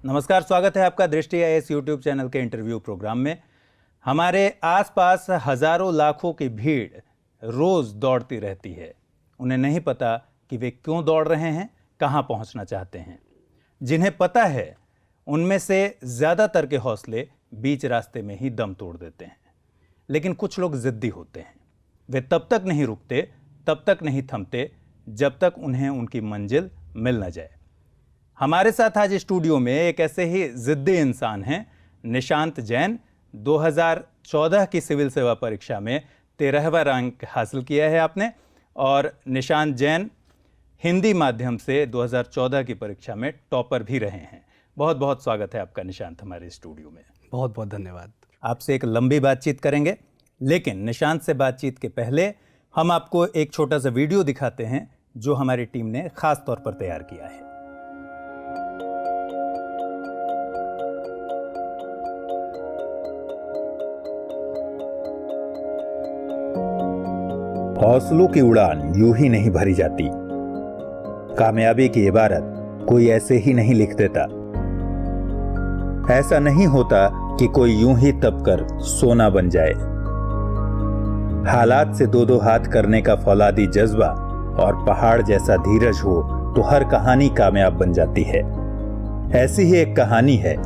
नमस्कार, स्वागत है आपका दृष्टि आईएएस यूट्यूब चैनल के इंटरव्यू प्रोग्राम में। हमारे आसपास हजारों लाखों की भीड़ रोज दौड़ती रहती है। उन्हें नहीं पता कि वे क्यों दौड़ रहे हैं, कहां पहुंचना चाहते हैं। जिन्हें पता है उनमें से ज़्यादातर के हौसले बीच रास्ते में ही दम तोड़ देते हैं। लेकिन कुछ लोग ज़िद्दी होते हैं। वे तब तक नहीं रुकते, तब तक नहीं थमते जब तक उन्हें उनकी मंजिल मिल न जाए। हमारे साथ आज स्टूडियो में एक ऐसे ही ज़िद्दी इंसान हैं, निशांत जैन। 2014 की सिविल सेवा परीक्षा में 13वां रैंक हासिल किया है आपने। और निशांत जैन हिंदी माध्यम से 2014 की परीक्षा में टॉपर भी रहे हैं। बहुत बहुत स्वागत है आपका निशांत हमारे स्टूडियो में। बहुत बहुत धन्यवाद। आपसे एक लंबी बातचीत करेंगे, लेकिन निशांत से बातचीत के पहले हम आपको एक छोटा सा वीडियो दिखाते हैं जो हमारी टीम ने खास तौर पर तैयार किया है। हौसलों की उड़ान यूं ही नहीं भरी जाती। कामयाबी की इबारत कोई ऐसे ही नहीं लिख देता। ऐसा नहीं होता कि कोई यूं ही तपकर सोना बन जाए। हालात से दो दो हाथ करने का फौलादी जज्बा और पहाड़ जैसा धीरज हो तो हर कहानी कामयाब बन जाती है। ऐसी ही एक कहानी है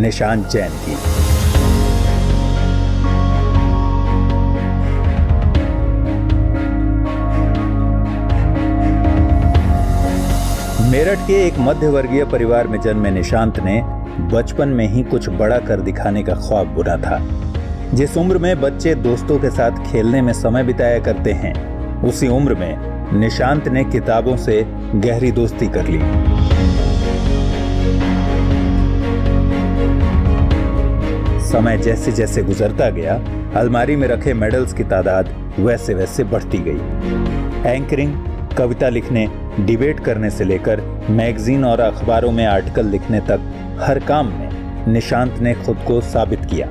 निशांत जैन की। मेरठ के एक मध्यवर्गीय परिवार में जन्मे निशांत ने बचपन में ही कुछ बड़ा कर दिखाने का ख्वाब बुना था। जिस उम्र में बच्चे दोस्तों के साथ खेलने में समय बिताया करते हैं, उसी उम्र में निशांत ने किताबों से गहरी दोस्ती कर ली। समय जैसे जैसे गुजरता गया, अलमारी में रखे मेडल्स की तादाद वैसे वैसे बढ़ती गई। एंकरिंग, कविता लिखने, डिबेट करने से लेकर मैगजीन और अखबारों में आर्टिकल लिखने तक हर काम में निशांत ने खुद को साबित किया।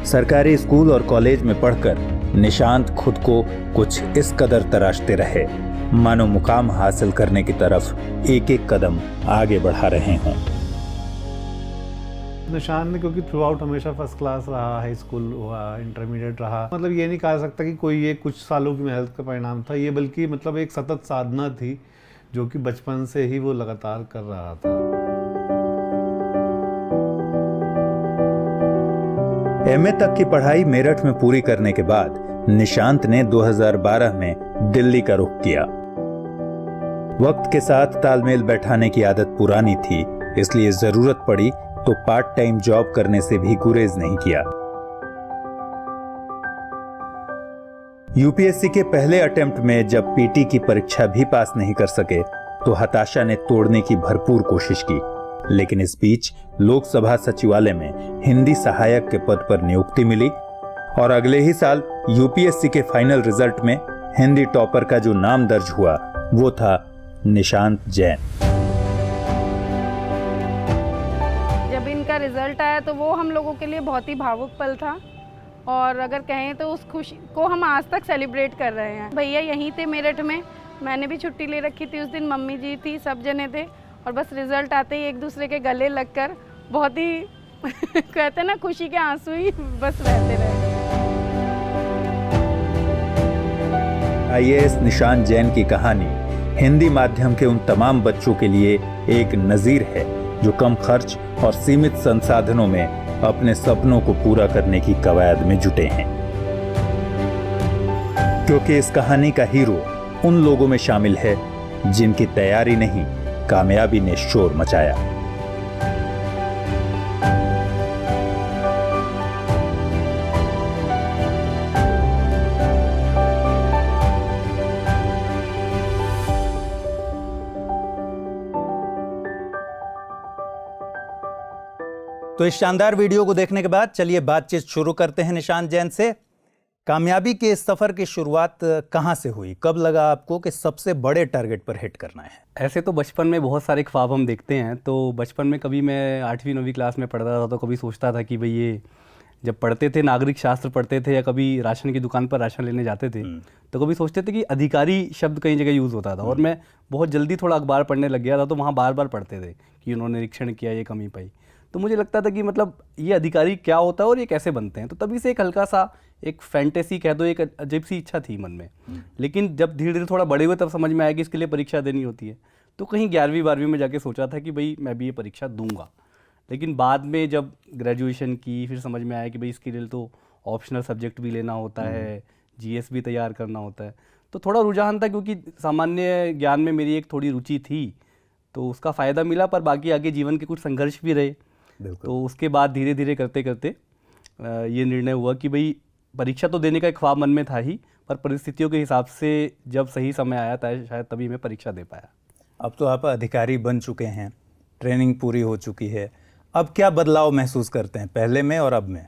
सरकारी स्कूल और कॉलेज में पढ़कर निशांत खुद को कुछ इस कदर तराशते रहे मानो मुकाम हासिल करने की तरफ एक एक कदम आगे बढ़ा रहे हों। निशांत ने क्योंकि थ्रू आउट हमेशा फर्स्ट क्लास रहा, हाई स्कूल हुआ, इंटरमीडिएट रहा, मतलब ये नहीं कहा सकता कि कोई ये कुछ सालों की मेहनत का परिणाम था। ये बल्कि मतलब एक सतत साधना थी जो कि बचपन से ही वो लगातार कर रहा था। एमए तक की पढ़ाई मेरठ में पूरी करने के बाद निशांत ने 2012 में दिल्ली का रुख किया। वक्त के साथ तालमेल बैठाने की आदत पुरानी थी, इसलिए जरूरत पड़ी तो पार्ट टाइम जॉब करने से भी गुरेज नहीं किया। यूपीएससी के पहले अटेम्प्ट में जब पीटी की परीक्षा भी पास नहीं कर सके तो हताशा ने तोड़ने की भरपूर कोशिश की। लेकिन इस बीच लोकसभा सचिवालय में हिंदी सहायक के पद पर नियुक्ति मिली और अगले ही साल यूपीएससी के फाइनल रिजल्ट में हिंदी टॉपर का जो नाम दर्ज हुआ वो था निशांत जैन। जब इनका रिजल्ट आया तो वो हम लोगों के लिए बहुत ही भावुक पल था और अगर कहें तो उस खुशी को हम आज तक सेलिब्रेट कर रहे हैं। भैया यहीं थे मेरठ में, मैंने भी छुट्टी ले रखी थी उस दिन, मम्मी जी थी, सब जने थे और बस रिजल्ट आते ही एक दूसरे के गले लगकर बहुत ही कहते ना खुशी के आंसू ही बस बहते रहे। आईएएस निशांत जैन की कहानी हिंदी माध्यम के उन तमाम बच्चों के लिए एक नजीर है जो कम खर्च और सीमित संसाधनों में अपने सपनों को पूरा करने की कवायद में जुटे हैं। क्योंकि इस कहानी का हीरो उन लोगों में शामिल है जिनकी तैयारी नहीं, कामयाबी ने शोर मचाया। तो इस शानदार वीडियो को देखने के बाद चलिए बातचीत शुरू करते हैं निशांत जैन से। कामयाबी के इस सफर की शुरुआत कहां से हुई? कब लगा आपको कि सबसे बड़े टारगेट पर हिट करना है? ऐसे तो बचपन में बहुत सारे ख्वाब हम देखते हैं। तो बचपन में कभी मैं 8वीं 9वीं क्लास में पढ़ता था तो कभी सोचता था कि भाई ये जब पढ़ते थे, नागरिक शास्त्र पढ़ते थे या कभी राशन की दुकान पर राशन लेने जाते थे, तो कभी सोचते थे कि अधिकारी शब्द कई जगह यूज़ होता था, और मैं बहुत जल्दी थोड़ा अखबार पढ़ने लग गया था, तो वहाँ बार बार पढ़ते थे कि उन्होंने निरीक्षण किया, ये कमी पाई। तो मुझे लगता था कि मतलब ये अधिकारी क्या होता है और ये कैसे बनते हैं। तो तभी से एक हल्का सा एक फैंटेसी कह दो, एक अजीब सी इच्छा थी मन में। लेकिन जब धीरे धीरे थोड़ा बड़े हुए तब समझ में आया कि इसके लिए परीक्षा देनी होती है। तो कहीं 11वीं 12वीं में जाके सोचा था कि भाई मैं भी ये परीक्षा दूंगा। लेकिन बाद में जब ग्रेजुएशन की, फिर समझ में आया कि भाई इसके लिए तो ऑप्शनल सब्जेक्ट भी लेना होता है, जीएस भी तैयार करना होता है। तो थोड़ा रुझान था, क्योंकि सामान्य ज्ञान में मेरी एक थोड़ी रुचि थी, तो उसका फ़ायदा मिला। पर बाकी आगे जीवन के कुछ संघर्ष भी रहे। तो उसके बाद धीरे धीरे करते करते ये निर्णय हुआ कि भाई परीक्षा तो देने का एक ख्वाब मन में था ही, पर परिस्थितियों के हिसाब से जब सही समय आया था शायद तभी मैं परीक्षा दे पाया। अब तो आप अधिकारी बन चुके हैं, ट्रेनिंग पूरी हो चुकी है, अब क्या बदलाव महसूस करते हैं पहले में और अब में?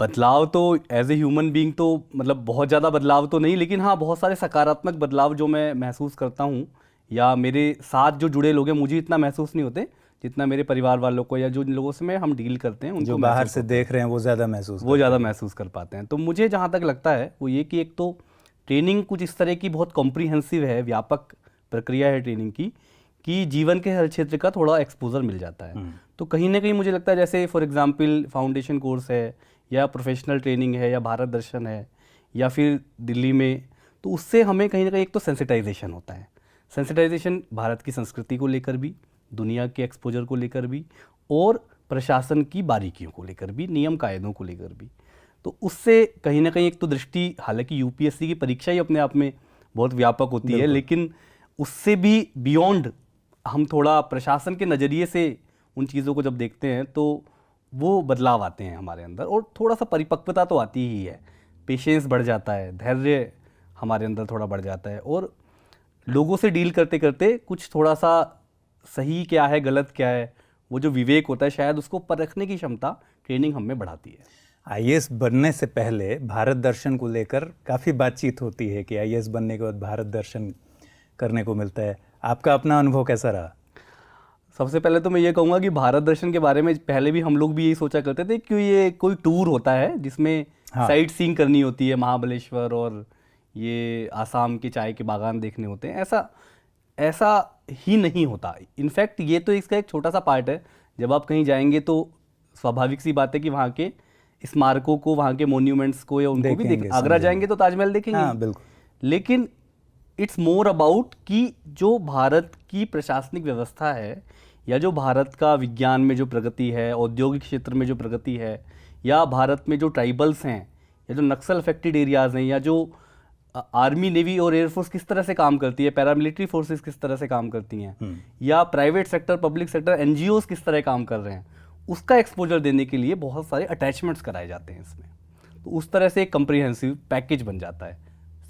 बदलाव तो एज ए ह्यूमन बीइंग तो मतलब बहुत ज़्यादा बदलाव तो नहीं, लेकिन हाँ बहुत सारे सकारात्मक बदलाव जो मैं महसूस करता हूँ, या मेरे साथ जो जुड़े लोग हैं मुझे इतना महसूस नहीं होते जितना मेरे परिवार वालों को या जो लोगों से मैं हम डील करते हैं उनको जो बाहर से देख रहे हैं वो ज़्यादा महसूस कर पाते हैं। तो मुझे जहाँ तक लगता है वो ये कि एक तो ट्रेनिंग कुछ इस तरह की बहुत कॉम्प्रिहेंसिव है, व्यापक प्रक्रिया है ट्रेनिंग की, कि जीवन के हर क्षेत्र का थोड़ा एक्सपोजर मिल जाता है। तो कहीं ना कहीं मुझे लगता है जैसे फॉर एग्जांपल फाउंडेशन कोर्स है या प्रोफेशनल ट्रेनिंग है या भारत दर्शन है या फिर दिल्ली में, तो उससे हमें कहीं ना कहीं एक तो सेंसिटाइजेशन होता है। सेंसिटाइजेशन भारत की संस्कृति को लेकर भी, दुनिया के एक्सपोजर को लेकर भी, और प्रशासन की बारीकियों को लेकर भी, नियम कायदों को लेकर भी। तो उससे कहीं ना कहीं एक तो दृष्टि, हालांकि यूपीएससी की परीक्षा ही अपने आप में बहुत व्यापक होती है, लेकिन उससे भी बियॉन्ड हम थोड़ा प्रशासन के नज़रिए से उन चीज़ों को जब देखते हैं तो वो बदलाव आते हैं हमारे अंदर, और थोड़ा सा परिपक्वता तो आती ही है, पेशेंस बढ़ जाता है, धैर्य हमारे अंदर थोड़ा बढ़ जाता है, और लोगों से डील करते करते कुछ थोड़ा सा सही क्या है गलत क्या है वो जो विवेक होता है शायद उसको परखने की क्षमता ट्रेनिंग हम में बढ़ाती है। आईएएस बनने से पहले भारत दर्शन को लेकर काफ़ी बातचीत होती है कि आईएएस बनने के बाद भारत दर्शन करने को मिलता है। आपका अपना अनुभव कैसा रहा? सबसे पहले तो मैं ये कहूँगा कि भारत दर्शन के बारे में पहले भी हम लोग भी यही सोचा करते थे कि ये कोई टूर होता है जिसमें साइट सीइंग करनी होती है, महाबलेश्वर और ये आसाम के चाय के बागान देखने होते हैं। ऐसा ही नहीं होता। इनफैक्ट ये तो इसका एक छोटा सा पार्ट है। जब आप कहीं जाएंगे तो स्वाभाविक सी बात है कि वहाँ के स्मारकों को, वहाँ के मोन्यूमेंट्स को या उनको भी देखेंगे। आगरा जाएंगे तो ताजमहल देखेंगे। हाँ, बिल्कुल। लेकिन इट्स मोर अबाउट कि जो भारत की प्रशासनिक व्यवस्था है या जो भारत का विज्ञान में जो प्रगति है, औद्योगिक क्षेत्र में जो प्रगति है, या भारत में जो ट्राइबल्स हैं या जो नक्सल अफेक्टेड एरियाज़ हैं, या जो आर्मी, नेवी और एयरफोर्स किस तरह से काम करती है, पैरामिलिट्री फोर्सेस किस तरह से काम करती हैं, या private sector, public sector, NGOs किस तरह काम कर रहे हैं, उसका एक्सपोजर देने के लिए बहुत सारे अटैचमेंट्स कराए जाते हैं इसमें। तो उस तरह से एक कम्प्रिहेंसिव पैकेज बन जाता है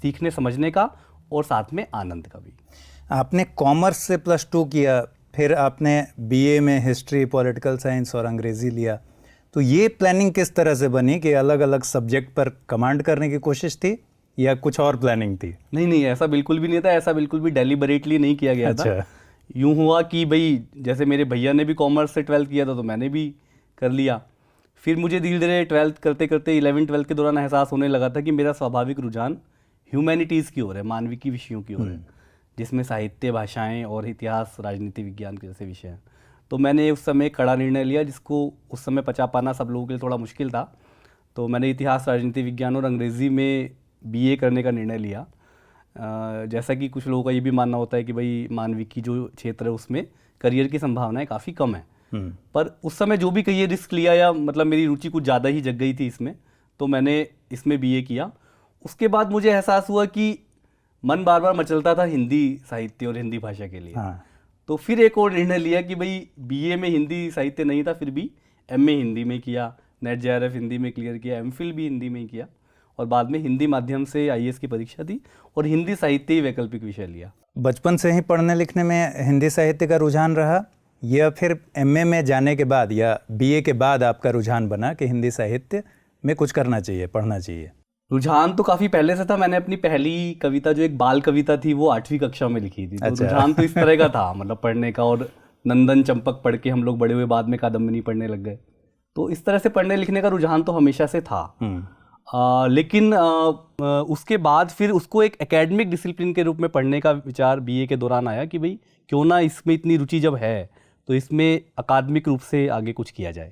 सीखने समझने का और साथ में आनंद का भी। आपने कॉमर्स से +2 किया, फिर आपने बीए में हिस्ट्री, पॉलिटिकल साइंस और अंग्रेज़ी लिया। तो ये प्लानिंग किस तरह से बनी कि अलग अलग सब्जेक्ट पर कमांड करने की कोशिश थी या कुछ और प्लानिंग थी? नहीं, ऐसा बिल्कुल भी नहीं था। ऐसा बिल्कुल भी डेलिबरेटली नहीं किया गया था। यूँ हुआ कि भाई जैसे मेरे भैया ने भी कॉमर्स से 12th किया था तो मैंने भी कर लिया। फिर मुझे धीरे धीरे 12th करते करते 11th-12th के दौरान एहसास होने लगा था कि मेरा स्वाभाविक रुझान ह्यूमैनिटीज़ की ओर है, मानविकी विषयों की ओर है, जिसमें साहित्य, भाषाएं और इतिहास, राजनीति विज्ञान के जैसे विषय हैं। तो मैंने उस समय एक कड़ा निर्णय लिया जिसको उस समय पचा पाना सब लोगों के लिए थोड़ा मुश्किल था। तो मैंने इतिहास, राजनीति विज्ञान और अंग्रेज़ी में बीए करने का निर्णय लिया। जैसा कि कुछ लोगों का ये भी मानना होता है कि भाई मानविकी जो क्षेत्र है उसमें करियर की संभावनाएं काफ़ी कम है, पर उस समय जो भी कहिए रिस्क लिया, या मतलब मेरी रुचि कुछ ज़्यादा ही जग गई थी इसमें, तो मैंने इसमें बीए किया। उसके बाद मुझे एहसास हुआ कि मन बार बार मचलता था हिंदी साहित्य और हिंदी भाषा के लिए। तो फिर एक और निर्णय लिया कि भाई बीए में हिंदी साहित्य नहीं था, फिर भी एमए हिंदी में किया, नेट जेआरएफ हिंदी में क्लियर किया, एमफिल भी हिंदी में ही किया, और बाद में हिंदी माध्यम से आईएएस की परीक्षा दी और हिंदी साहित्य ही वैकल्पिक विषय लिया। बचपन से ही पढ़ने लिखने में हिंदी साहित्य का रुझान रहा या फिर एमए में जाने के बाद या बीए के बाद आपका रुझान बना कि हिंदी साहित्य में कुछ करना चाहिए, पढ़ना चाहिए? रुझान तो काफ़ी पहले से था। मैंने अपनी पहली कविता जो एक बाल कविता थी वो 8वीं कक्षा में लिखी थी। तो रुझान तो इस तरह का था, मतलब पढ़ने का। और नंदन चंपक पढ़ के हम लोग बड़े हुए, बाद में कादम्बनी पढ़ने लग गए। तो इस तरह से पढ़ने लिखने का रुझान तो हमेशा से था। लेकिन उसके बाद फिर उसको एक एकेडमिक डिसिप्लिन के रूप में पढ़ने का विचार बीए के दौरान आया कि भाई क्यों ना इसमें इतनी रुचि जब है तो इसमें अकादमिक रूप से आगे कुछ किया जाए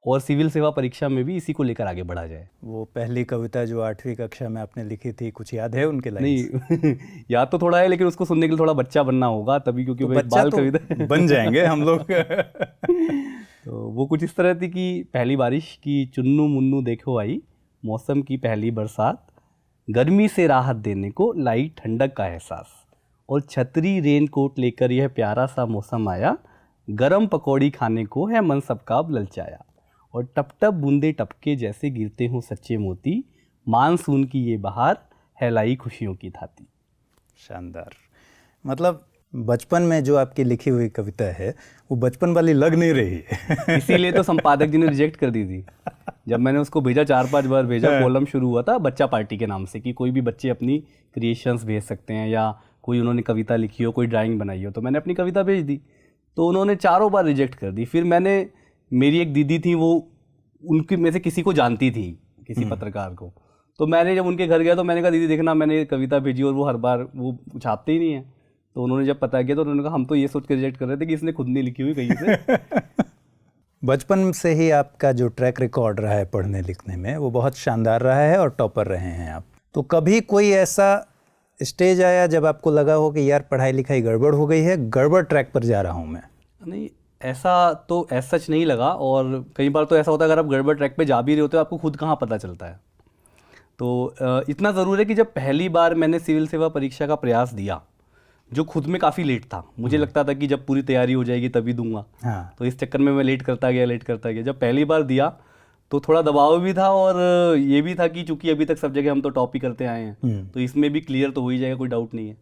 और सिविल सेवा परीक्षा में भी इसी को लेकर आगे बढ़ा जाए। वो पहली कविता जो 8वीं कक्षा में आपने लिखी थी, कुछ याद है उनके लाइन्स? नहीं याद तो थोड़ा है, लेकिन उसको सुनने के लिए थोड़ा बच्चा बनना होगा तभी, क्योंकि तो वो एक बाल तो कविता बन जाएंगे हम लोग। तो वो कुछ इस तरह थी कि पहली बारिश की चुन्नू मुन्नू देखो आई, मौसम की पहली बरसात, गर्मी से राहत देने को लाई ठंडक का एहसास, और छतरी रेन कोट लेकर यह प्यारा सा मौसम आया, गरम पकौड़ी खाने को है मन सबका अब ललचाया, और टप टप बूंदे टपके जैसे गिरते हों सच्चे मोती, मानसून की ये बहार है लाई खुशियों की थाती। शानदार। मतलब बचपन में जो आपकी लिखी हुई कविता है वो बचपन वाली लग नहीं रही है। इसीलिए तो संपादक जी ने रिजेक्ट कर दी थी। जब मैंने उसको भेजा 4-5 बार भेजा, कॉलम शुरू हुआ था बच्चा पार्टी के नाम से कि कोई भी बच्चे अपनी क्रिएशंस भेज सकते हैं या कोई उन्होंने कविता लिखी हो, कोई ड्राइंग बनाई हो, तो मैंने अपनी कविता भेज दी, तो उन्होंने 4 बार रिजेक्ट कर दी। फिर मैंने, मेरी एक दीदी थी, वो उनकी में से किसी को जानती थी, किसी पत्रकार को, तो मैंने जब उनके घर गया तो मैंने कहा दीदी देखना मैंने कविता भेजी और वो हर बार वो छापते ही नहीं है। तो उन्होंने जब पता किया तो उन्होंने कहा हम तो ये सोच के रिजेक्ट कर रहे थे कि इसने खुद नहीं लिखी हुई कहीं से। बचपन से ही आपका जो ट्रैक रिकॉर्ड रहा है पढ़ने लिखने में वो बहुत शानदार रहा है और टॉपर रहे हैं आप। तो कभी कोई ऐसा स्टेज आया जब आपको लगा हो कि यार पढ़ाई लिखाई गड़बड़ हो गई है, गड़बड़ ट्रैक पर जा रहा हूँ मैं? नहीं, ऐसा तो ऐसा सच नहीं लगा, और कई बार तो ऐसा होता है अगर आप गड़बड़ ट्रैक पे जा भी रहे होते हो आपको खुद कहाँ पता चलता है। तो इतना ज़रूर है कि जब पहली बार मैंने सिविल सेवा परीक्षा का प्रयास दिया, जो खुद में काफ़ी लेट था, मुझे लगता था कि जब पूरी तैयारी हो जाएगी तभी दूंगा, तो इस चक्कर में मैं लेट करता गया। जब पहली बार दिया तो थोड़ा दबाव भी था और ये भी था कि चूंकि अभी तक सब जगह हम तो टॉप ही करते आए हैं तो इसमें भी क्लियर तो हो ही जाएगा, कोई डाउट नहीं है।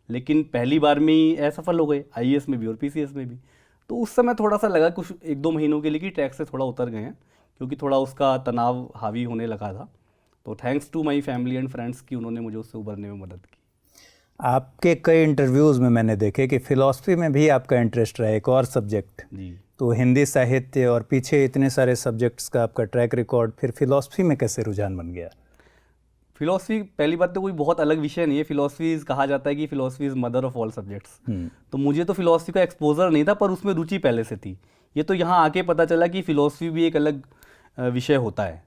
लेकिन पहली बार में ही असफल हो गए, आईएएस में भी और पीसीएस में भी। तो उस समय थोड़ा सा लगा कुछ 1-2 महीनों के लिए कि ट्रैक से थोड़ा उतर गए हैं, क्योंकि थोड़ा उसका तनाव हावी होने लगा था। तो thanks to my family and friends कि उन्होंने मुझे उससे उभरने में मदद की। आपके कई इंटरव्यूज़ में मैंने देखे कि फ़िलॉसफी में भी आपका इंटरेस्ट रहा है, एक और सब्जेक्ट। जी। तो हिंदी साहित्य और पीछे इतने सारे सब्जेक्ट्स का आपका ट्रैक रिकॉर्ड, फिर फ़िलॉसफी में कैसे रुझान बन गया? फिलॉसफी पहली बात तो कोई बहुत अलग विषय नहीं है। फिलॉसफी कहा जाता है कि philosophy is mother of all subjects. तो मुझे तो फिलॉसफी का एक्सपोजर नहीं था, पर उसमें रुचि पहले से थी। ये तो यहाँ आके पता चला कि फिलॉसफी भी एक अलग विषय होता है।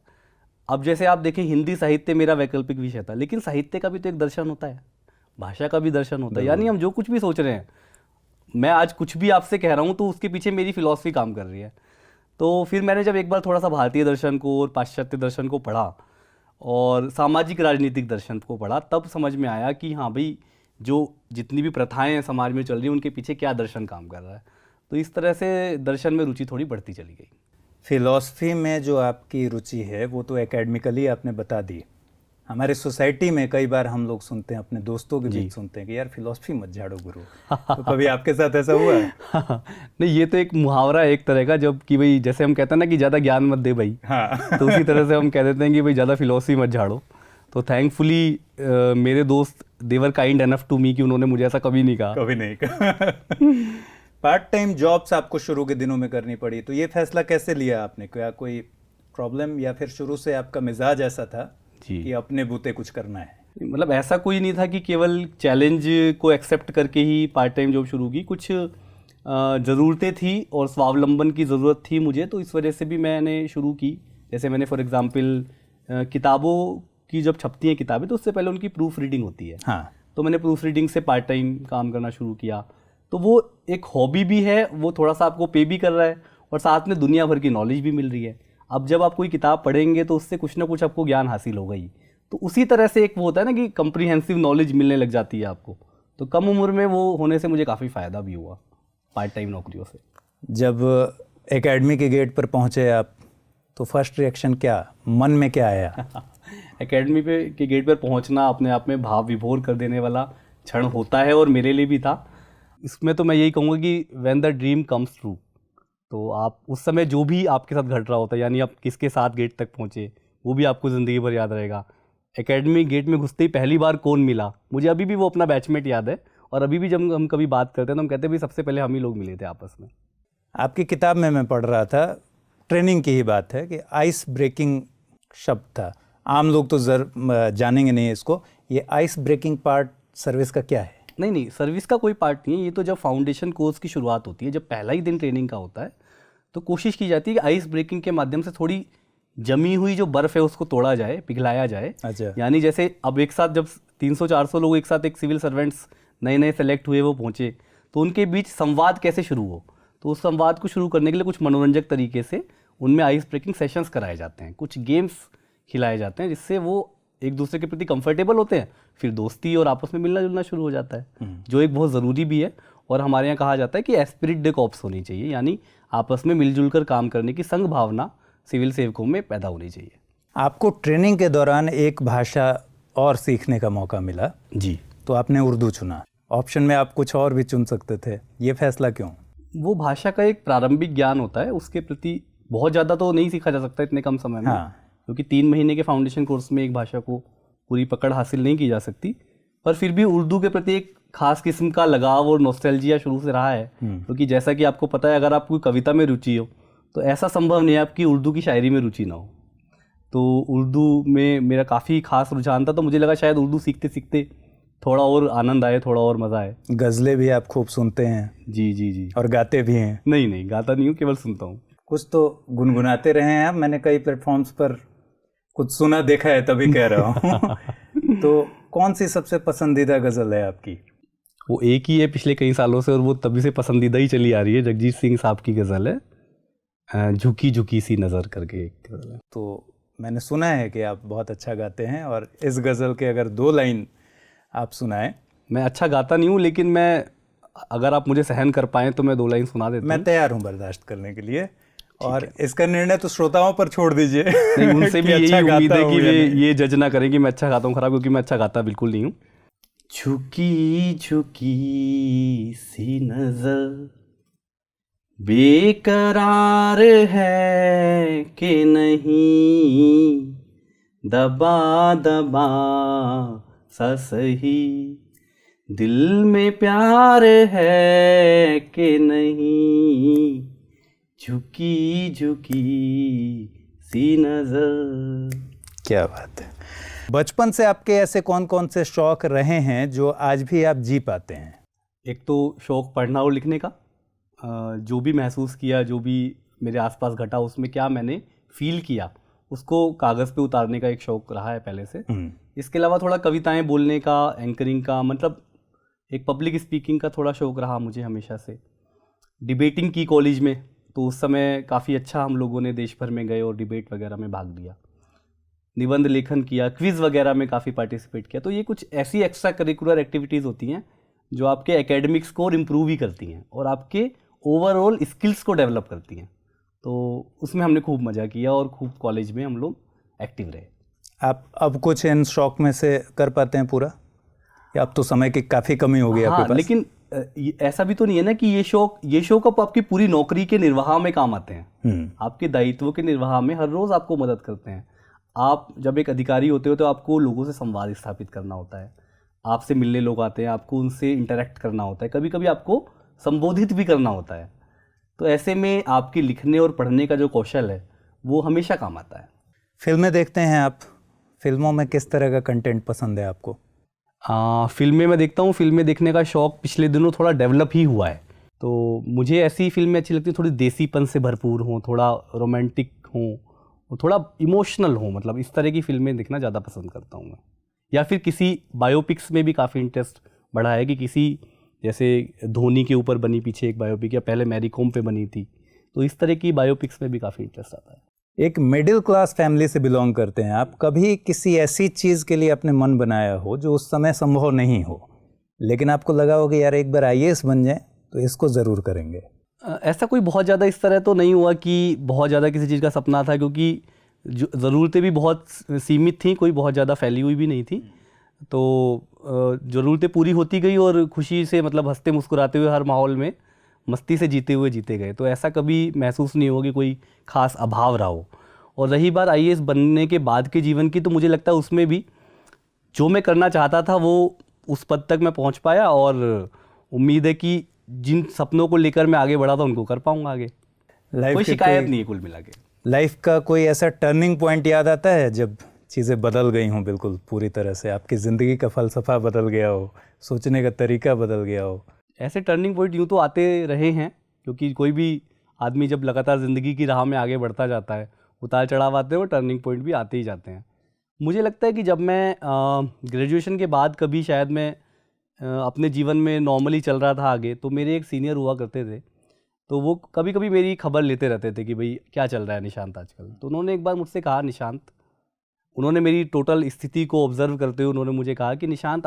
अब जैसे आप देखें, हिंदी साहित्य मेरा वैकल्पिक विषय था, लेकिन साहित्य का भी तो एक दर्शन होता है, भाषा का भी दर्शन होता है। यानी हम जो कुछ भी सोच रहे हैं, मैं आज कुछ भी आपसे कह रहा हूँ तो उसके पीछे मेरी फिलॉसफी काम कर रही है। तो फिर मैंने जब एक बार थोड़ा सा भारतीय दर्शन को और पाश्चात्य दर्शन को पढ़ा और सामाजिक राजनीतिक दर्शन को पढ़ा, तब समझ में आया कि हाँ भाई, जो जितनी भी प्रथाएं हैं समाज में चल रही हैं उनके पीछे क्या दर्शन काम कर रहा है। तो इस तरह से दर्शन में रुचि थोड़ी बढ़ती चली गई। फिलॉसफी में जो आपकी रुचि है वो तो एकेडमिकली आपने बता दी। हमारे सोसाइटी में कई बार हम लोग सुनते हैं, अपने दोस्तों के बीच सुनते हैं कि यार फिलॉसफी मत झाड़ो गुरु। तो कभी आपके साथ ऐसा हुआ है? नहीं, ये तो एक मुहावरा है एक तरह का, जब कि भाई जैसे हम कहते हैं ना कि ज़्यादा ज्ञान मत दे भाई, तो उसी तरह से हम कह देते हैं कि भाई ज़्यादा फिलॉसफी मत झाड़ो। तो थैंकफुली मेरे दोस्त देवर काइंड एनफ टू मी कि उन्होंने मुझे ऐसा कभी नहीं कहा। पार्ट टाइम जॉब्स आपको शुरू के दिनों में करनी पड़ी, तो ये फैसला कैसे लिया आपने? क्या कोई प्रॉब्लम या फिर शुरू से आपका मिजाज ऐसा था कि अपने बूते कुछ करना है? मतलब ऐसा कोई नहीं था कि केवल चैलेंज को एक्सेप्ट करके ही पार्ट टाइम जॉब शुरू की। कुछ ज़रूरतें थी और स्वावलंबन की ज़रूरत थी मुझे, तो इस वजह से भी मैंने शुरू की। जैसे मैंने फॉर एग्जांपल किताबों की जब छपती हैं किताबें तो उससे पहले उनकी प्रूफ रीडिंग होती है। तो मैंने प्रूफ रीडिंग से पार्ट टाइम काम करना शुरू किया। तो वो एक हॉबी भी है, वो थोड़ा सा आपको पे भी कर रहा है और साथ में दुनिया भर की नॉलेज भी मिल रही है। अब जब आप कोई किताब पढ़ेंगे तो उससे कुछ ना कुछ आपको ज्ञान हासिल होगा ही। तो उसी तरह से एक वो होता है ना कि कम्प्रीहेंसिव नॉलेज मिलने लग जाती है आपको। तो कम उम्र में वो होने से मुझे काफ़ी फ़ायदा भी हुआ पार्ट टाइम नौकरियों से। जब एकेडमी के गेट पर पहुँचे आप, तो फर्स्ट रिएक्शन क्या, मन में क्या आया? एकेडमी के गेट पर पहुंचना अपने आप में भाव विभोर कर देने वाला क्षण होता है और मेरे लिए भी था। इसमें तो मैं यही कहूँगा कि when the dream comes true, तो आप उस समय जो भी आपके साथ घट रहा होता है, यानी आप किसके साथ गेट तक पहुँचे, वो भी आपको ज़िंदगी भर याद रहेगा। एकेडमी गेट में घुसते ही पहली बार कौन मिला, मुझे अभी भी वो अपना बैचमेट याद है। और अभी भी जब हम कभी बात करते हैं तो हम कहते हैं भाई सबसे पहले हम ही लोग मिले थे आपस में। आपकी किताब में मैं पढ़ रहा था ट्रेनिंग की ही बात है कि आइस ब्रेकिंग शब्द था, आम लोग तो जानेंगे नहीं इसको, ये आइस ब्रेकिंग पार्ट सर्विस का क्या है? नहीं, सर्विस का कोई पार्ट नहीं है। ये तो जब फाउंडेशन कोर्स की शुरुआत होती है, जब पहला ही दिन ट्रेनिंग का होता है, तो कोशिश की जाती है कि आइस ब्रेकिंग के माध्यम से थोड़ी जमी हुई जो बर्फ़ है उसको तोड़ा जाए, पिघलाया जाए। अच्छा। यानी जैसे अब एक साथ जब 300-400 लोग एक साथ एक सिविल सर्वेंट्स नए सेलेक्ट हुए, वो पहुँचे, तो उनके बीच संवाद कैसे शुरू हो, तो उस संवाद को शुरू करने के लिए कुछ मनोरंजक तरीके से उनमें आइस ब्रेकिंग सेशंस कराए जाते हैं, कुछ गेम्स खिलाए जाते हैं, जिससे वो एक दूसरे के प्रति कंफर्टेबल होते हैं, फिर दोस्ती और आपस में मिलना जुलना शुरू हो जाता है, जो एक बहुत ज़रूरी भी है। और हमारे यहाँ कहा जाता है कि एस्पिरिट डे कॉप्स होनी चाहिए, यानी आपस में मिलजुल कर काम करने की संघ भावना सिविल सेवकों में पैदा होनी चाहिए। आपको ट्रेनिंग के दौरान एक भाषा और सीखने का मौका मिला जी। तो आपने उर्दू चुना, ऑप्शन में आप कुछ और भी चुन सकते थे, ये फैसला क्यों? वो भाषा का एक प्रारंभिक ज्ञान होता है, उसके प्रति बहुत ज़्यादा तो नहीं सीखा जा सकता इतने कम समय में। हाँ। क्योंकि 3 महीने के फाउंडेशन कोर्स में एक भाषा को पूरी पकड़ हासिल नहीं की जा सकती, पर फिर भी उर्दू के प्रति एक खास किस्म का लगाव और नॉस्टैल्जिया शुरू से रहा है। क्योंकि जैसा कि आपको पता है, अगर आपको कविता में रुचि हो तो ऐसा संभव नहीं है आपकी उर्दू की शायरी में रुचि ना हो। तो उर्दू में मेरा काफ़ी खास रुझान था, तो मुझे लगा शायद उर्दू सीखते सीखते थोड़ा और आनंद आए, थोड़ा और मज़ा आए। गज़लें भी आप खूब सुनते हैं? जी। और गाते भी हैं? नहीं, गाता नहीं हूँ, केवल सुनता हूँ। कुछ तो गुनगुनाते रहे हैं आप, मैंने कई प्लेटफॉर्म्स पर कुछ सुना देखा है, तभी कह रहा हूँ। तो कौन सी सबसे पसंदीदा गज़ल है आपकी? वो एक ही है पिछले कई सालों से, और वो तभी से पसंदीदा ही चली आ रही है। जगजीत सिंह साहब की गज़ल है, झुकी झुकी सी नज़र करके एक गज़ल है। तो मैंने सुना है कि आप बहुत अच्छा गाते हैं, और इस गज़ल के अगर 2 लाइन आप सुनाएं। मैं अच्छा गाता नहीं हूँ, लेकिन मैं, अगर आप मुझे सहन कर पाएँ तो मैं 2 लाइन सुना देता हूँ। मैं तैयार हूँ बर्दाश्त करने के लिए, और इसका निर्णय तो श्रोताओं पर छोड़ दीजिए। नहीं, उनसे भी अच्छा यही उम्मीद है गाता कि हूँ वे या नहीं। ये जज ना करें कि मैं अच्छा गाता हूँ खराब, क्योंकि मैं अच्छा गाता बिल्कुल नहीं हूँ। झुकी झुकी सी नजर बेकरार है कि नहीं, दबा दबा सा सही, दिल में प्यार है कि नहीं, झुकी झुकी सी नजर। क्या बात है। बचपन से आपके ऐसे कौन कौन से शौक रहे हैं जो आज भी आप जी पाते हैं? एक तो शौक पढ़ना और लिखने का, जो भी महसूस किया, जो भी मेरे आसपास घटा, उसमें क्या मैंने फील किया, उसको कागज़ पे उतारने का एक शौक रहा है पहले से। इसके अलावा थोड़ा कविताएं बोलने का, एंकरिंग का, मतलब एक पब्लिक स्पीकिंग का थोड़ा शौक रहा मुझे हमेशा से। डिबेटिंग की कॉलेज में, तो उस समय काफ़ी अच्छा हम लोगों ने देश भर में गए और डिबेट वगैरह में भाग लिया। निबंध लेखन किया, क्विज़ वगैरह में काफ़ी पार्टिसिपेट किया। तो ये कुछ ऐसी एक्स्ट्रा करिकुलर एक्टिविटीज़ होती हैं जो आपके एकेडमिक स्कोर इम्प्रूव ही करती हैं और आपके ओवरऑल स्किल्स को डेवलप करती हैं। तो उसमें हमने खूब मज़ा किया और खूब कॉलेज में हम लोग एक्टिव रहे। आप अब कुछ इन शौक में से कर पाते हैं पूरा, या अब तो समय की काफ़ी कमी हो गई आपके पास? लेकिन ऐसा भी तो नहीं है ना कि ये शौक अब आपकी पूरी नौकरी के निर्वाह में काम आते हैं। आपके दायित्वों के निर्वाह में हर रोज़ आपको मदद करते हैं। आप जब एक अधिकारी होते हो तो आपको लोगों से संवाद स्थापित करना होता है, आपसे मिलने लोग आते हैं, आपको उनसे इंटरेक्ट करना होता है, कभी कभी आपको संबोधित भी करना होता है। तो ऐसे में आपके लिखने और पढ़ने का जो कौशल है वो हमेशा काम आता है। फिल्में देखते हैं आप? फिल्मों में किस तरह का कंटेंट पसंद है आपको? फिल्में मैं देखता हूँ। फिल्में देखने का शौक़ पिछले दिनों थोड़ा डेवलप ही हुआ है। तो मुझे ऐसी फिल्में अच्छी लगती हैं थोड़ी देसीपन से भरपूर हों, थोड़ा रोमांटिक हों और थोड़ा इमोशनल हों, मतलब इस तरह की फिल्में देखना ज़्यादा पसंद करता हूँ मैं। या फिर किसी बायोपिक्स में भी काफ़ी इंटरेस्ट बढ़ा है कि किसी, जैसे धोनी के ऊपर बनी पीछे एक बायोपिक, या पहले मैरी कॉम पे बनी थी, तो इस तरह की बायोपिक्स में भी काफ़ी इंटरेस्ट आता है। एक मिडिल क्लास फैमिली से बिलोंग करते हैं आप, कभी किसी ऐसी चीज़ के लिए अपने मन बनाया हो जो उस समय संभव नहीं हो, लेकिन आपको लगा हो कि यार एक बार IAS बन जाए तो इसको ज़रूर करेंगे? ऐसा कोई बहुत ज़्यादा इस तरह तो नहीं हुआ कि बहुत ज़्यादा किसी चीज़ का सपना था, क्योंकि जो ज़रूरतें भी बहुत सीमित थीं, कोई बहुत ज़्यादा फैली हुई भी नहीं थी। तो ज़रूरतें पूरी होती गई और खुशी से, मतलब हंसते मुस्कुराते हुए हर माहौल में मस्ती से जीते हुए जीते गए। तो ऐसा कभी महसूस नहीं हुआ कि कोई ख़ास अभाव रहा हो। और रही बात IAS बनने के बाद के जीवन की, तो मुझे लगता है उसमें भी जो मैं करना चाहता था वो उस पद तक मैं पहुंच पाया, और उम्मीद है कि जिन सपनों को लेकर मैं आगे बढ़ा था उनको कर पाऊंगा आगे। लाइफ कोई के शिकायत कोई- नहीं है कुल मिला के। लाइफ का कोई ऐसा टर्निंग पॉइंट याद आता है जब चीज़ें बदल गई हों बिल्कुल पूरी तरह से, आपकी ज़िंदगी का फ़लसफ़ा बदल गया हो, सोचने का तरीका बदल गया हो? ऐसे टर्निंग पॉइंट यूँ तो आते रहे हैं, क्योंकि कोई भी आदमी जब लगातार ज़िंदगी की राह में आगे बढ़ता जाता है, उतार चढ़ाव आते हैं और टर्निंग पॉइंट भी आते ही जाते हैं। मुझे लगता है कि जब मैं ग्रेजुएशन के बाद कभी शायद मैं अपने जीवन में नॉर्मली चल रहा था आगे, तो मेरे एक सीनियर हुआ करते थे, तो वो कभी कभी मेरी खबर लेते रहते थे कि भाई क्या चल रहा है निशांत आजकल। तो उन्होंने एक बार मुझसे कहा, निशांत, उन्होंने मेरी टोटल स्थिति को ऑब्जर्व करते हुए उन्होंने मुझे कहा कि निशांत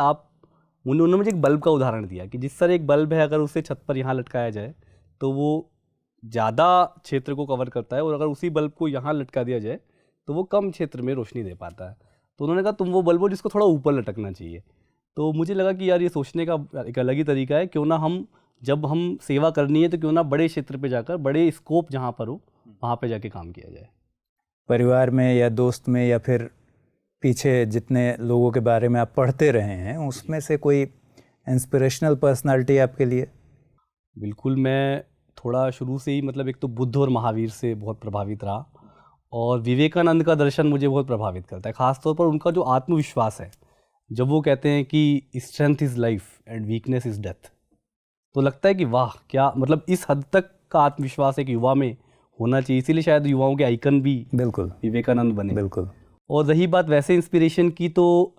उन्होंने मुझे एक बल्ब का उदाहरण दिया कि जिस तरह एक बल्ब है, अगर उसे छत पर यहाँ लटकाया जाए तो वो ज़्यादा क्षेत्र को कवर करता है, और अगर उसी बल्ब को यहाँ लटका दिया जाए तो वो कम क्षेत्र में रोशनी दे पाता है। तो उन्होंने कहा तुम वो बल्ब हो जिसको थोड़ा ऊपर लटकना चाहिए। तो मुझे लगा कि यार ये सोचने का एक अलग ही तरीका है, क्यों ना जब हम सेवा करनी है तो क्यों ना बड़े क्षेत्र पे जाकर, बड़े स्कोप जहाँ पर हो वहाँ पे जाके काम किया जाए। परिवार में या दोस्त में या फिर पीछे जितने लोगों के बारे में आप पढ़ते रहे हैं, उसमें से कोई इंस्पिरेशनल पर्सनालिटी आपके लिए? बिल्कुल, मैं थोड़ा शुरू से ही मतलब एक तो बुद्ध और महावीर से बहुत प्रभावित रहा, और विवेकानंद का दर्शन मुझे बहुत प्रभावित करता है, ख़ासतौर पर उनका जो आत्मविश्वास है। जब वो कहते हैं कि strength is life and weakness is death, तो लगता है कि वाह, क्या मतलब इस हद तक का आत्मविश्वास एक युवा में होना चाहिए। इसीलिए शायद युवाओं के आइकन भी बिल्कुल विवेकानंद बने। बिल्कुल। और रही बात वैसे इंस्पिरेशन की, तो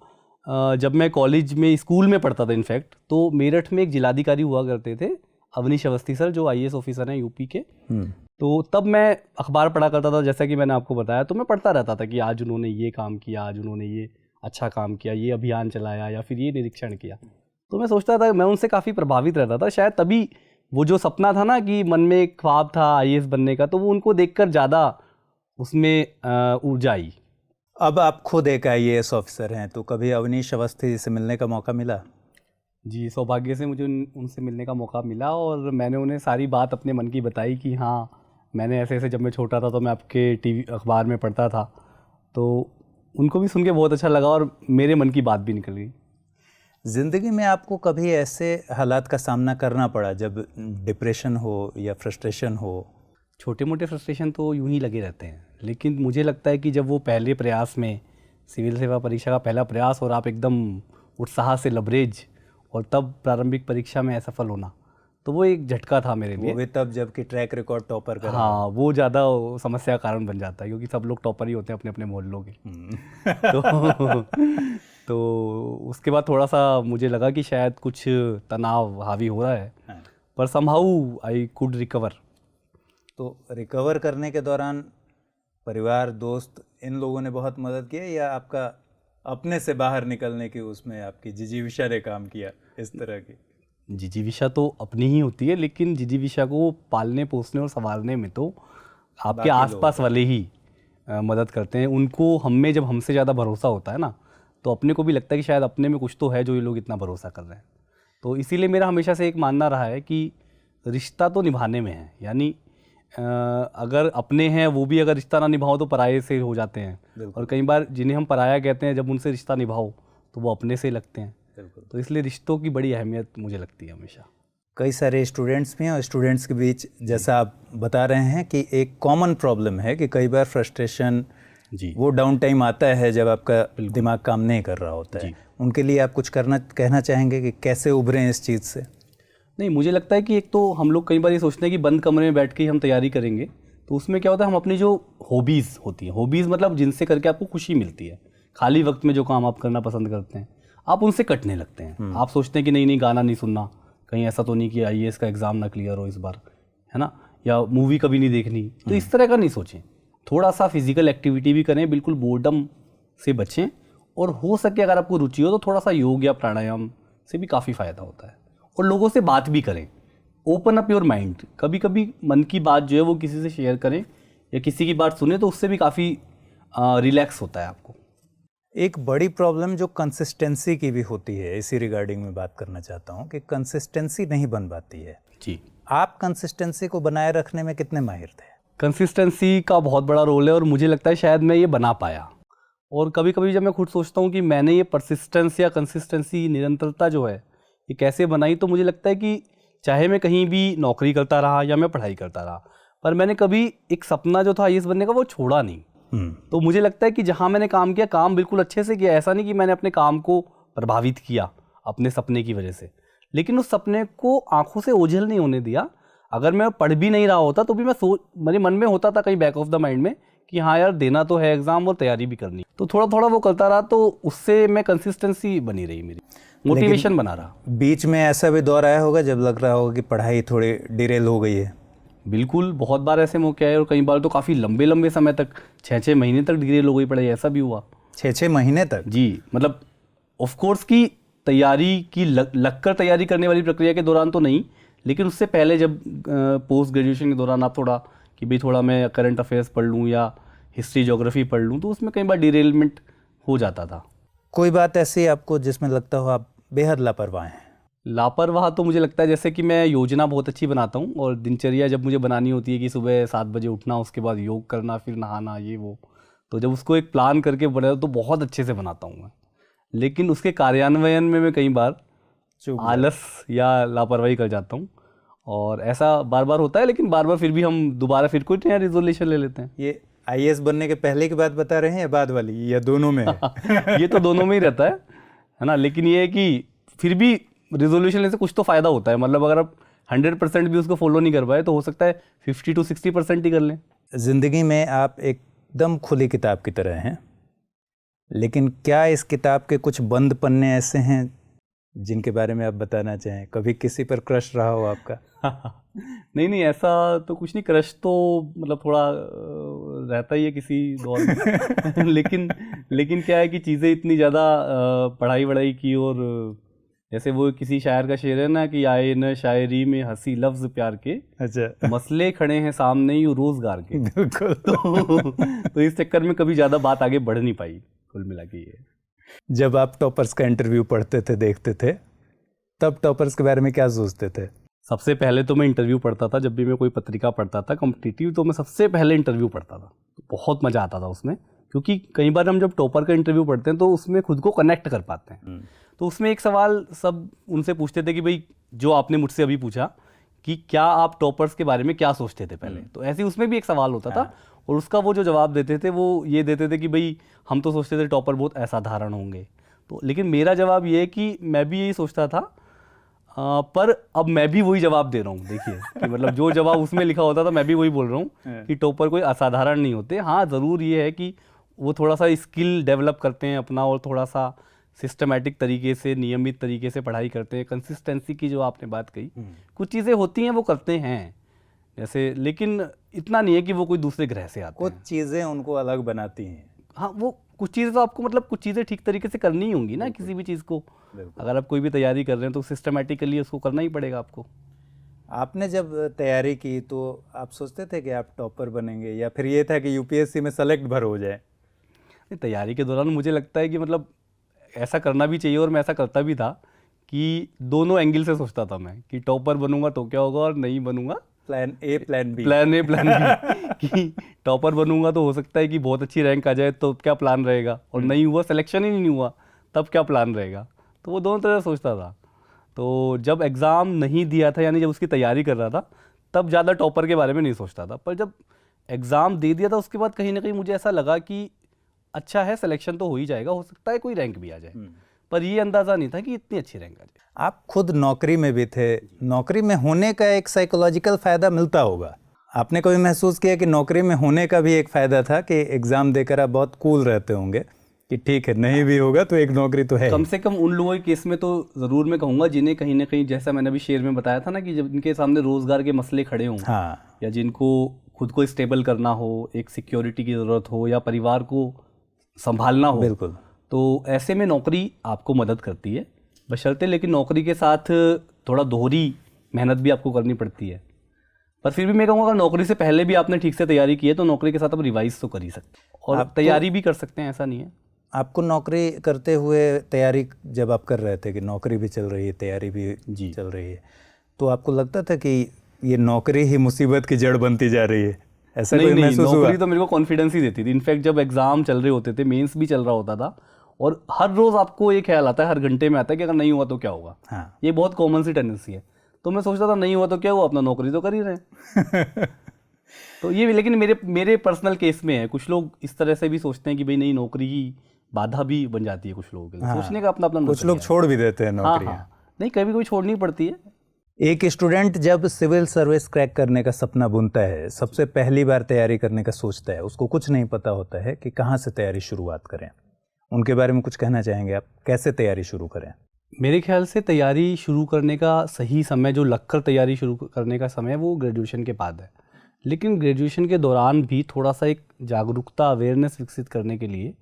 जब मैं कॉलेज में, स्कूल में पढ़ता था इनफैक्ट, तो मेरठ में एक जिलाधिकारी हुआ करते थे, अवनीश अवस्थी सर, जो IAS ऑफिसर हैं यूपी के। तो तब मैं अखबार पढ़ा करता था, जैसा कि मैंने आपको बताया, तो मैं पढ़ता रहता था कि आज उन्होंने ये काम किया, आज उन्होंने ये अच्छा काम किया, ये अभियान चलाया या फिर ये निरीक्षण किया। तो मैं सोचता था, मैं उनसे काफ़ी प्रभावित रहता था। शायद तभी वो जो सपना था ना कि मन में एक ख्वाब था IAS बनने का, तो वो उनको देखकर ज़्यादा उसमें ऊर्जा आई। अब आप खुद एक IAS ऑफिसर हैं, तो कभी अवनीश अवस्थी से मिलने का मौका मिला? जी, सौभाग्य से मुझे उनसे मिलने का मौका मिला, और मैंने उन्हें सारी बात अपने मन की बताई कि हाँ, मैंने ऐसे ऐसे, जब मैं छोटा था तो मैं आपके टीवी अखबार में पढ़ता था। तो उनको भी सुन के बहुत अच्छा लगा और मेरे मन की बात भी निकल गई। ज़िंदगी में आपको कभी ऐसे हालात का सामना करना पड़ा जब डिप्रेशन हो या फ्रस्ट्रेशन हो? छोटे मोटे फ्रस्ट्रेशन तो यूं ही लगे रहते हैं, लेकिन मुझे लगता है कि जब वो पहले प्रयास में, सिविल सेवा परीक्षा का पहला प्रयास, और आप एकदम उत्साह से लबरेज, और तब प्रारंभिक परीक्षा में असफल होना, तो वो एक झटका था मेरे लिए। वो भी तब जबकि ट्रैक रिकॉर्ड टॉपर कर रहा हाँ, वो ज़्यादा समस्या का कारण बन जाता है, क्योंकि सब लोग टॉपर ही होते हैं अपने अपने मोहल्लों के। तो उसके बाद थोड़ा सा मुझे लगा कि शायद कुछ तनाव हावी हो रहा है, पर समहाउ आई कुड रिकवर। तो रिकवर करने के दौरान परिवार, दोस्त, इन लोगों ने बहुत मदद की है, या आपका अपने से बाहर निकलने की उसमें आपकी जिजीविषा ने काम किया इस तरह की? जिजीविषा तो अपनी ही होती है, लेकिन जिजीविषा को पालने पोसने और संभालने में तो आपके आसपास वाले ही मदद करते हैं। उनको हमें, जब हमसे ज़्यादा भरोसा होता है ना, तो अपने को भी लगता है कि शायद अपने में कुछ तो है जो ये लोग इतना भरोसा कर रहे हैं। तो इसीलिए मेरा हमेशा से एक मानना रहा है कि रिश्ता तो निभाने में है, यानी अगर अपने हैं वो भी अगर रिश्ता ना निभाओ तो पराये से हो जाते हैं, और कई बार जिन्हें हम पराया कहते हैं, जब उनसे रिश्ता निभाओ तो वो अपने से लगते हैं। तो इसलिए रिश्तों की बड़ी अहमियत मुझे लगती है हमेशा। कई सारे स्टूडेंट्स भी हैं, और स्टूडेंट्स के बीच जैसा आप बता रहे हैं कि एक कॉमन प्रॉब्लम है कि कई बार फ्रस्ट्रेशन, जी, वो डाउन टाइम आता है जब आपका दिमाग काम नहीं कर रहा होता है। उनके लिए आप कुछ कहना चाहेंगे कि कैसे उभरें इस चीज़ से? नहीं, मुझे लगता है कि एक तो हम लोग कई बार ये सोचते हैं कि बंद कमरे में बैठ के ही हम तैयारी करेंगे, तो उसमें क्या होता है, हम अपनी जो हॉबीज़ होती हैं, हॉबीज़ मतलब जिनसे करके आपको खुशी मिलती है, खाली वक्त में जो काम आप करना पसंद करते हैं, आप उनसे कटने लगते हैं। आप सोचते हैं कि नहीं गाना नहीं सुनना, कहीं ऐसा तो नहीं कि IAS का एग्ज़ाम ना क्लियर हो इस बार, है ना, या मूवी कभी नहीं देखनी। तो इस तरह का नहीं सोचें, थोड़ा सा फिजिकल एक्टिविटी भी करें, बिल्कुल बोर्डम से बचें, और हो सके अगर आपको रुचि हो तो थोड़ा सा योग या प्राणायाम से भी काफ़ी फ़ायदा होता है। और लोगों से बात भी करें, ओपन अप योर माइंड। कभी कभी मन की बात जो है वो किसी से शेयर करें, या किसी की बात सुने, तो उससे भी काफ़ी रिलैक्स होता है आपको। एक बड़ी प्रॉब्लम जो कंसिस्टेंसी की भी होती है, इसी रिगार्डिंग में बात करना चाहता हूँ कि कंसिस्टेंसी नहीं बन पाती है। जी, आप कंसिस्टेंसी को बनाए रखने में कितने माहिर थे? कंसिस्टेंसी का बहुत बड़ा रोल है, और मुझे लगता है शायद मैं ये बना पाया। और कभी कभी जब मैं खुद सोचता हूँ कि मैंने ये परसिस्टेंस या कंसिस्टेंसी, निरंतरता जो है, ये कैसे बनाई, तो मुझे लगता है कि चाहे मैं कहीं भी नौकरी करता रहा या मैं पढ़ाई करता रहा, पर मैंने कभी एक सपना जो था आईएएस बनने का वो छोड़ा नहीं। तो मुझे लगता है कि जहाँ मैंने काम किया, काम बिल्कुल अच्छे से किया। ऐसा नहीं कि मैंने अपने काम को प्रभावित किया अपने सपने की वजह से, लेकिन उस सपने को आंखों से ओझल नहीं होने दिया। अगर मैं पढ़ भी नहीं रहा होता तो भी मेरे मन में होता था कहीं बैक ऑफ द माइंड में कि हाँ यार देना तो है एग्जाम और तैयारी भी करनी, तो थोड़ा थोड़ा वो करता रहा। तो उससे मैं कंसिस्टेंसी बनी रही, मेरी मोटिवेशन बना रहा। बीच में ऐसा भी दौर आया होगा जब लग रहा होगा कि पढ़ाई थोड़ी डिरेल हो गई है? बिल्कुल, बहुत बार ऐसे मौके आए और कई बार तो काफ़ी लंबे लंबे समय तक 6-6 महीने तक डिग्री हो गई पढ़ाई, ऐसा भी हुआ। 6-6 महीने तक? जी, मतलब ऑफ कोर्स की तैयारी की लगकर तैयारी करने वाली प्रक्रिया के दौरान तो नहीं, लेकिन उससे पहले जब पोस्ट ग्रेजुएशन के दौरान आप थोड़ा कि भाई थोड़ा मैं करंट अफेयर्स पढ़ लूँ या हिस्ट्री ज्योग्राफी पढ़ लूँ, तो उसमें कई बार डिरेलमेंट हो जाता था। कोई बात ऐसी आपको जिसमें लगता हो आप बेहद लापरवाह हैं? लापरवाह तो मुझे लगता है जैसे कि मैं योजना बहुत अच्छी बनाता हूँ और दिनचर्या जब मुझे बनानी होती है कि सुबह 7 बजे उठना, उसके बाद योग करना, फिर नहाना, ये वो, तो जब उसको एक प्लान करके बना तो बहुत अच्छे से बनाता हूँ मैं, लेकिन उसके कार्यान्वयन में मैं कई बार आलस या लापरवाही कर जाता हूँ और ऐसा बार बार होता है। लेकिन बार बार फिर भी हम दोबारा फिर कोई नया रिजोल्यूशन ले लेते हैं। ये आईएएस बनने के पहले की बात बता रहे हैं या बाद वाली, या दोनों में है? ये तो दोनों में ही रहता है ना, लेकिन ये है कि फिर भी रिजोल्यूशन लेने से कुछ तो फ़ायदा होता है। मतलब अगर आप 100% भी उसको फॉलो नहीं कर पाए तो हो सकता है 50 to 60% ही कर लें। ज़िंदगी में आप एकदम खुली किताब की तरह हैं, लेकिन क्या इस किताब के कुछ बंद पन्ने ऐसे हैं जिनके बारे में आप बताना चाहें? कभी किसी पर क्रश रहा हो आपका? नहीं, ऐसा तो कुछ नहीं। क्रश तो मतलब थोड़ा रहता ही है किसी दौर में लेकिन क्या है कि चीज़ें इतनी ज़्यादा पढ़ाई वढ़ाई की, और जैसे वो किसी शायर का शेर है ना कि आए न शायरी में हंसी लफ्ज़ प्यार के, अच्छा, मसले खड़े हैं सामने ही रोज़गार के। बिल्कुल। तो इस चक्कर में कभी ज़्यादा बात आगे बढ़ नहीं पाई कुल मिला के। ये जब आप टॉपर्स का इंटरव्यू पढ़ते थे, देखते थे, तब टॉपर्स के बारे में क्या सोचते थे? सबसे पहले तो मैं इंटरव्यू पढ़ता था, जब भी मैं कोई पत्रिका पढ़ता था कॉम्पिटिटिव, तो मैं सबसे पहले इंटरव्यू पढ़ता था। तो बहुत मज़ा आता था उसमें, क्योंकि कई बार हम जब टॉपर का इंटरव्यू पढ़ते हैं तो उसमें खुद को कनेक्ट कर पाते हैं। तो उसमें एक सवाल सब उनसे पूछते थे कि भाई जो आपने मुझसे अभी पूछा कि क्या आप टॉपर्स के बारे में क्या सोचते थे पहले, तो ऐसे उसमें भी एक सवाल होता था और उसका वो जो जवाब देते थे वो ये देते थे कि भाई हम तो सोचते थे टॉपर बहुत असाधारण होंगे। तो लेकिन मेरा जवाब ये है कि मैं भी यही सोचता था, पर अब मैं भी वही जवाब दे रहा हूँ। देखिए कि मतलब जो जवाब उसमें लिखा होता था मैं भी वही बोल रहा हूँ कि टॉपर कोई असाधारण नहीं होते। हाँ, ज़रूर ये है कि वो थोड़ा सा स्किल डेवलप करते हैं अपना और थोड़ा सा सिस्टमैटिक तरीके से, नियमित तरीके से पढ़ाई करते हैं। कंसिस्टेंसी की जो आपने बात कही, कुछ चीज़ें होती हैं वो करते हैं जैसे, लेकिन इतना नहीं है कि वो कोई दूसरे ग्रह से आते हैं। कुछ चीज़ें उनको अलग बनाती हैं। हाँ, वो कुछ चीज़ें तो आपको मतलब कुछ चीज़ें ठीक तरीके से करनी ही होंगी ना किसी भी चीज़ को। अगर आप कोई भी तैयारी कर रहे हैं तो सिस्टमैटिकली उसको करना ही पड़ेगा आपको। आपने जब तैयारी की तो आप सोचते थे कि आप टॉपर बनेंगे, या फिर ये था कि यूपीएससी में सेलेक्ट भर हो जाए? तैयारी के दौरान मुझे लगता है कि मतलब ऐसा करना भी चाहिए और मैं ऐसा करता भी था कि दोनों एंगल से सोचता था मैं कि टॉपर बनूंगा तो क्या होगा और नहीं बनूंगा प्लान ए प्लान बी कि टॉपर बनूंगा तो हो सकता है कि बहुत अच्छी रैंक आ जाए तो क्या प्लान रहेगा, और नहीं हुआ, सिलेक्शन ही नहीं हुआ तब क्या प्लान रहेगा। तो वो दोनों तरह सोचता था। तो जब एग्ज़ाम नहीं दिया था, यानी जब उसकी तैयारी कर रहा था, तब ज़्यादा टॉपर के बारे में नहीं सोचता था। पर जब एग्ज़ाम दे दिया था उसके बाद कहीं ना कहीं मुझे ऐसा लगा कि अच्छा है, सिलेक्शन तो हो ही जाएगा, हो सकता है कोई रैंक भी आ जाए, पर ये अंदाज़ा नहीं था कि इतनी अच्छी रैंक आ जाए। आप खुद नौकरी में भी थे, नौकरी में होने का एक साइकोलॉजिकल फ़ायदा मिलता होगा। आपने कभी महसूस किया कि नौकरी में होने का भी एक फ़ायदा था कि एग्ज़ाम देकर आप बहुत कूल रहते होंगे कि ठीक है, नहीं भी होगा तो एक नौकरी तो है? कम से कम उन लोगों के केस में तो ज़रूर मैं कहूँगा जिन्हें कहीं ना कहीं, जैसा मैंने अभी शेर में बताया था ना, कि जब इनके सामने रोज़गार के मसले खड़े हों, हाँ, या जिनको खुद को स्टेबल करना हो, एक सिक्योरिटी की ज़रूरत हो, या परिवार को संभालना हो, बिल्कुल, तो ऐसे में नौकरी आपको मदद करती है बशर्ते, लेकिन नौकरी के साथ थोड़ा दोहरी मेहनत भी आपको करनी पड़ती है। पर फिर भी मैं कहूँगा अगर नौकरी से पहले भी आपने ठीक से तैयारी की है तो नौकरी के साथ आप रिवाइज तो कर ही सकते हैं और तैयारी भी कर सकते हैं, ऐसा नहीं है। आपको नौकरी करते हुए तैयारी जब आप कर रहे थे कि नौकरी भी चल रही है, तैयारी भी चल रही है, तो आपको लगता था कि ये नौकरी ही मुसीबत की जड़ बनती जा रही है? ऐसा नहीं, कोई महसूस हुआ? नौकरी तो मेरे को कॉन्फिडेंस ही देती थी। इनफैक्ट जब एग्जाम चल रहे होते थे, मेंस भी चल रहा होता था, और हर रोज आपको ये ख्याल आता है, हर घंटे में आता है कि अगर नहीं हुआ तो क्या होगा। हाँ, ये बहुत कॉमन सी टेंडेंसी है। तो मैं सोचता था नहीं हुआ तो क्या हुआ, अपना नौकरी तो कर ही रहे हैं। तो ये लेकिन मेरे पर्सनल केस में है, कुछ लोग इस तरह से भी सोचते हैं कि भाई नहीं, नौकरी की बाधा भी बन जाती है कुछ लोगों के लिए। सोचने का अपना अपना कुछ लोग छोड़ भी देते हैं नौकरियां। नहीं, कभी कोई छोड़नी पड़ती है। एक स्टूडेंट जब सिविल सर्विस क्रैक करने का सपना बुनता है, सबसे पहली बार तैयारी करने का सोचता है, उसको कुछ नहीं पता होता है कि कहाँ से तैयारी शुरुआत करें। उनके बारे में कुछ कहना चाहेंगे आप, कैसे तैयारी शुरू करें? मेरे ख्याल से तैयारी शुरू करने का सही समय, जो लगकर तैयारी शुरू करने का समय, वो ग्रेजुएशन के बाद है। लेकिन ग्रेजुएशन के दौरान भी थोड़ा सा एक जागरूकता, अवेयरनेस विकसित करने के लिए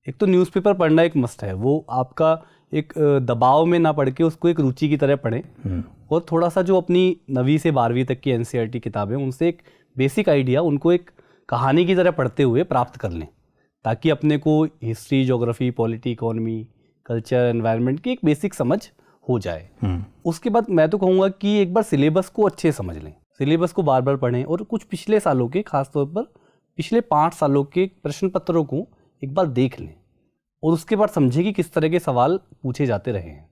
एक तो न्यूज़पेपर पढ़ना एक मस्ट है। वो आपका एक दबाव में ना पढ़ के उसको एक रुचि की तरह पढ़ें, और थोड़ा सा जो अपनी 9वीं से 12वीं तक की NCERT किताबें, उनसे एक बेसिक आइडिया, उनको एक कहानी की तरह पढ़ते हुए प्राप्त कर लें, ताकि अपने को history, geography, polity, economy, culture, environment की एक बेसिक समझ हो जाए। उसके बाद मैं तो कहूँगा कि एक बार सिलेबस को अच्छे समझ लें, सिलेबस को बार बार पढ़ें, और कुछ पिछले सालों के, खासतौर पर पिछले 5 सालों के प्रश्न पत्रों को एक बार देख लें, और उसके बाद समझें कि किस तरह के सवाल पूछे जाते रहे हैं।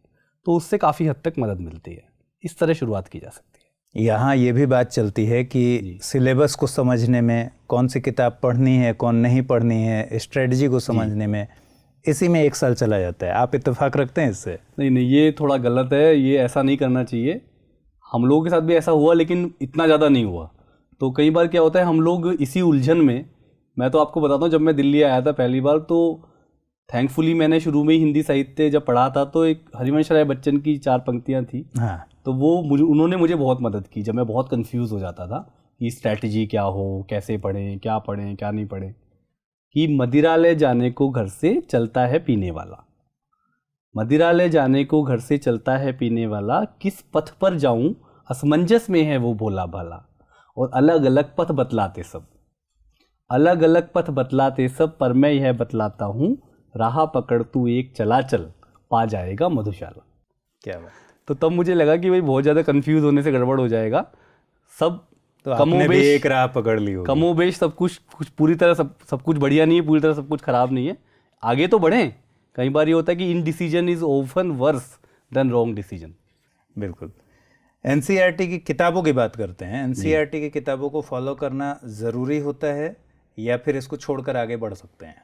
तो उससे काफ़ी हद तक मदद मिलती है। इस तरह शुरुआत की जा सकती है। यहाँ ये भी बात चलती है कि सिलेबस को समझने में, कौन सी किताब पढ़नी है, कौन नहीं पढ़नी है, स्ट्रेटजी को समझने में, इसी में 1 साल चला जाता है। आप इत्तेफाक रखते हैं इससे? नहीं, ये थोड़ा गलत है, ये ऐसा नहीं करना चाहिए। हम लोगों के साथ भी ऐसा हुआ, लेकिन इतना ज़्यादा नहीं हुआ। तो कई बार क्या होता है, हम लोग इसी उलझन में, मैं तो आपको बताता हूँ, जब मैं दिल्ली आया था पहली बार, तो थैंकफुली मैंने शुरू में ही हिंदी साहित्य जब पढ़ा था, तो एक हरिवंश राय बच्चन की 4 पंक्तियाँ थी। तो वो उन्होंने मुझे बहुत मदद की, जब मैं बहुत कंफ्यूज हो जाता था कि स्ट्रैटेजी क्या हो, कैसे पढ़ें, क्या नहीं पढ़ें। कि मदिरालय जाने को घर से चलता है पीने वाला, मदिरालय जाने को घर से चलता है पीने वाला, किस पथ पर जाऊं असमंजस में है वो भोला भाला, और अलग अलग पथ बतलाते सब, अलग अलग पथ बतलाते सब, पर मैं यह बतलाता हूँ, राह पकड़ तू एक चला चल, पा जाएगा मधुशाला। क्या बात। तो तब मुझे लगा कि भाई बहुत ज़्यादा कंफ्यूज होने से गड़बड़ हो जाएगा। सब तो आपने भी एक राह पकड़ ली होगी। कमोबेश सब कुछ पूरी तरह सब कुछ बढ़िया नहीं है, पूरी तरह सब कुछ खराब नहीं है। आगे तो बढ़ें। कई बार ये होता है कि indecision is often worse than wrong decision. बिल्कुल। NCERT की किताबों की बात करते हैं। NCERT की किताबों को फॉलो करना ज़रूरी होता है, या फिर इसको छोड़कर आगे बढ़ सकते हैं?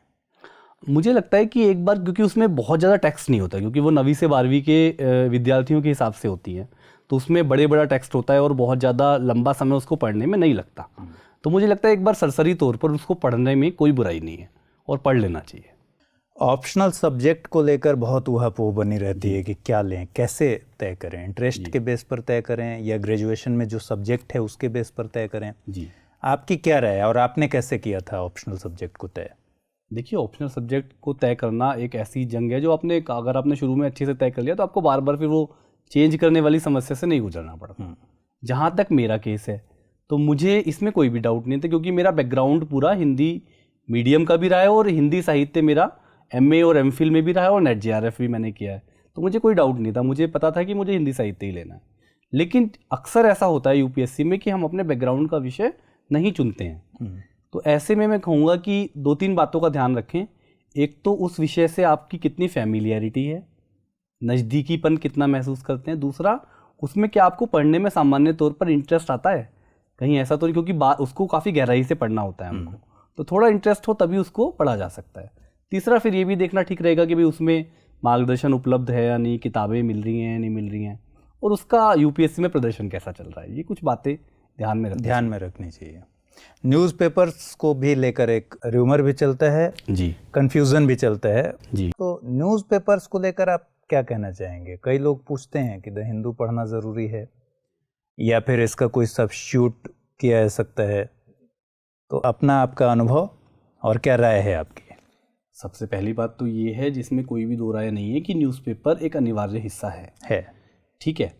मुझे लगता है कि एक बार, क्योंकि उसमें बहुत ज़्यादा टेक्स्ट नहीं होता, क्योंकि वो 9वीं से 12वीं के विद्यार्थियों के हिसाब से होती है, तो उसमें बड़ा टेक्स्ट होता है और बहुत ज़्यादा लंबा समय उसको पढ़ने में नहीं लगता। तो मुझे लगता है एक बार सरसरी तौर पर उसको पढ़ने में कोई बुराई नहीं है, और पढ़ लेना चाहिए। ऑप्शनल सब्जेक्ट को लेकर बहुत ऊहापोह बनी रहती है कि क्या लें, कैसे तय करें, इंटरेस्ट के बेस पर तय करें या ग्रेजुएशन में जो सब्जेक्ट है उसके बेस पर तय करें। जी, आपकी क्या राय है और आपने कैसे किया था ऑप्शनल सब्जेक्ट को तय? देखिए, ऑप्शनल सब्जेक्ट को तय करना एक ऐसी जंग है जो अगर आपने शुरू में अच्छे से तय कर लिया तो आपको बार बार फिर वो चेंज करने वाली समस्या से नहीं गुजरना पड़ता। जहाँ तक मेरा केस है, तो मुझे इसमें कोई भी डाउट नहीं था, क्योंकि मेरा बैकग्राउंड पूरा हिंदी मीडियम का भी रहा है, और हिंदी साहित्य मेरा MA और MPhil में भी रहा है, और NET JRF भी मैंने किया है। तो मुझे कोई डाउट नहीं था, मुझे पता था कि मुझे हिंदी साहित्य ही लेना है। लेकिन अक्सर ऐसा होता है UPSC में कि हम अपने बैकग्राउंड का विषय नहीं चुनते हैं। तो ऐसे में मैं कहूँगा कि 2-3 बातों का ध्यान रखें। एक तो उस विषय से आपकी कितनी फैमिलियरिटी है, नज़दीकीपन कितना महसूस करते हैं। दूसरा, उसमें क्या आपको पढ़ने में सामान्य तौर पर इंटरेस्ट आता है, कहीं ऐसा तो नहीं, क्योंकि उसको काफ़ी गहराई से पढ़ना होता है हमको, तो थोड़ा इंटरेस्ट हो तभी उसको पढ़ा जा सकता है। तीसरा, फिर ये भी देखना ठीक रहेगा कि भाई उसमें मार्गदर्शन उपलब्ध है या नहीं, किताबें मिल रही हैं या नहीं मिल रही हैं, और उसका UPSC में प्रदर्शन कैसा चल रहा है। ये कुछ बातें ध्यान में रखनी चाहिए। न्यूज़पेपर्स को भी लेकर एक र्यूमर भी चलता है जी, कंफ्यूजन भी चलता है जी। तो न्यूज़पेपर्स को लेकर आप क्या कहना चाहेंगे? कई लोग पूछते हैं कि द हिंदू पढ़ना ज़रूरी है, या फिर इसका कोई सब्स्टिट्यूट किया जा सकता है। तो अपना आपका अनुभव और क्या राय है आपकी? सबसे पहली बात तो ये है, जिसमें कोई भी दो राय नहीं है, कि न्यूज़पेपर एक अनिवार्य हिस्सा है। ठीक है,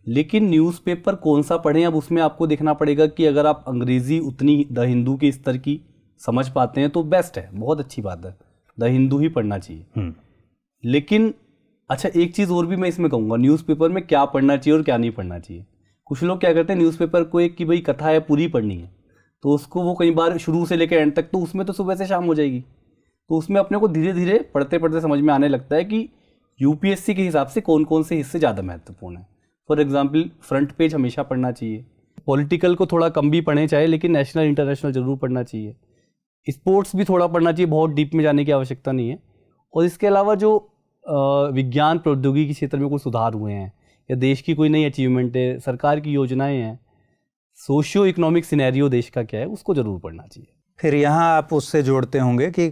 लेकिन न्यूज़पेपर कौन सा पढ़ें, अब उसमें आपको देखना पड़ेगा कि अगर आप अंग्रेज़ी उतनी द हिंदू के स्तर की समझ पाते हैं तो बेस्ट है, बहुत अच्छी बात है, द हिंदू ही पढ़ना चाहिए। लेकिन अच्छा, एक चीज़ और भी मैं इसमें कहूँगा, न्यूज़पेपर में क्या पढ़ना चाहिए और क्या नहीं पढ़ना चाहिए। कुछ लोग क्या करते हैं, न्यूज़पेपर को एक कि भाई कथा है पूरी पढ़नी है, तो उसको वो कई बार शुरू से लेकर एंड तक, तो उसमें तो सुबह से शाम हो जाएगी, तो उसमें अपने को धीरे धीरे पढ़ते पढ़ते समझ में आने लगता है कि UPSC के हिसाब से कौन कौन से हिस्से ज़्यादा महत्वपूर्ण है। फॉर एग्जाम्पल, फ्रंट पेज हमेशा पढ़ना चाहिए, पॉलिटिकल को थोड़ा कम भी पढ़ें चाहे, लेकिन नेशनल इंटरनेशनल जरूर पढ़ना चाहिए। स्पोर्ट्स भी थोड़ा पढ़ना चाहिए, बहुत डीप में जाने की आवश्यकता नहीं है। और इसके अलावा जो विज्ञान प्रौद्योगिकी के क्षेत्र में कोई सुधार हुए हैं या देश की कोई नई अचीवमेंट है, सरकार की योजनाएं हैं, सोशियो इकोनॉमिक सिनेरियो देश का क्या है, उसको ज़रूर पढ़ना चाहिए। फिर यहाँ आप उससे जोड़ते होंगे कि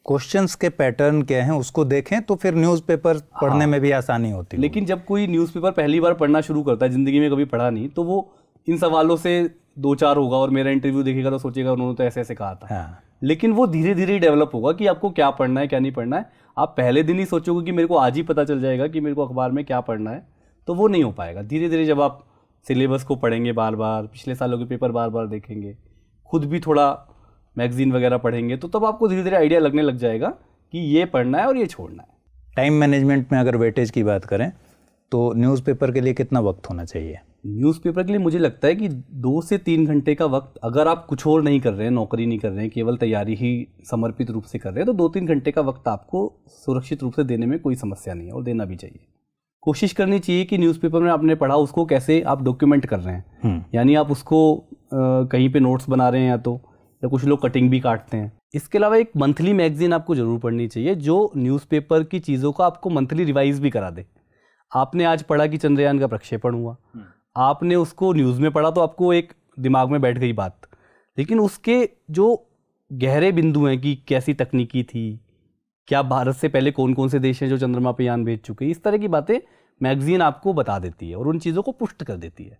क्वेश्चंस के पैटर्न क्या हैं उसको देखें तो फिर न्यूज़पेपर पढ़ने में भी आसानी होती है। लेकिन जब कोई न्यूज़पेपर पहली बार पढ़ना शुरू करता है, ज़िंदगी में कभी पढ़ा नहीं, तो वो इन सवालों से दो चार होगा और मेरा इंटरव्यू देखेगा तो सोचेगा उन्होंने तो ऐसे ऐसे कहा था। हाँ। लेकिन वो धीरे धीरे डेवलप होगा कि आपको क्या पढ़ना है क्या नहीं पढ़ना है। आप पहले दिन ही सोचोगे कि मेरे को आज ही पता चल जाएगा कि मेरे को अखबार में क्या पढ़ना है, तो वो नहीं हो पाएगा। धीरे धीरे जब आप सिलेबस को पढ़ेंगे बार बार, पिछले सालों के पेपर बार बार देखेंगे, खुद भी थोड़ा मैगजीन वगैरह पढ़ेंगे, तो तब आपको धीरे धीरे आइडिया लगने लग जाएगा कि ये पढ़ना है और ये छोड़ना है। टाइम मैनेजमेंट में अगर वेटेज की बात करें तो न्यूज़पेपर के लिए कितना वक्त होना चाहिए? न्यूज़पेपर के लिए मुझे लगता है कि 2 से 3 घंटे का वक्त, अगर आप कुछ और नहीं कर रहे हैं, नौकरी नहीं कर रहे हैं, केवल तैयारी ही समर्पित रूप से कर रहे हैं, तो 2-3 घंटे का वक्त आपको सुरक्षित रूप से देने में कोई समस्या नहीं है और देना भी चाहिए। कोशिश करनी चाहिए कि न्यूज़पेपर में आपने पढ़ा उसको कैसे आप डॉक्यूमेंट कर रहे हैं, यानी आप उसको कहीं पे नोट्स बना रहे हैं या कुछ लोग कटिंग भी काटते हैं। इसके अलावा एक मंथली मैगजीन आपको ज़रूर पढ़नी चाहिए जो न्यूज़पेपर की चीज़ों को आपको मंथली रिवाइज भी करा दे। आपने आज पढ़ा कि चंद्रयान का प्रक्षेपण हुआ, आपने उसको न्यूज़ में पढ़ा तो आपको एक दिमाग में बैठ गई बात, लेकिन उसके जो गहरे बिंदु हैं कि कैसी तकनीकी थी, क्या भारत से पहले कौन कौन से देश हैं जो चंद्रमा पे यान भेज चुके हैं, इस तरह की बातें मैगजीन आपको बता देती है और उन चीज़ों को पुष्ट कर देती है।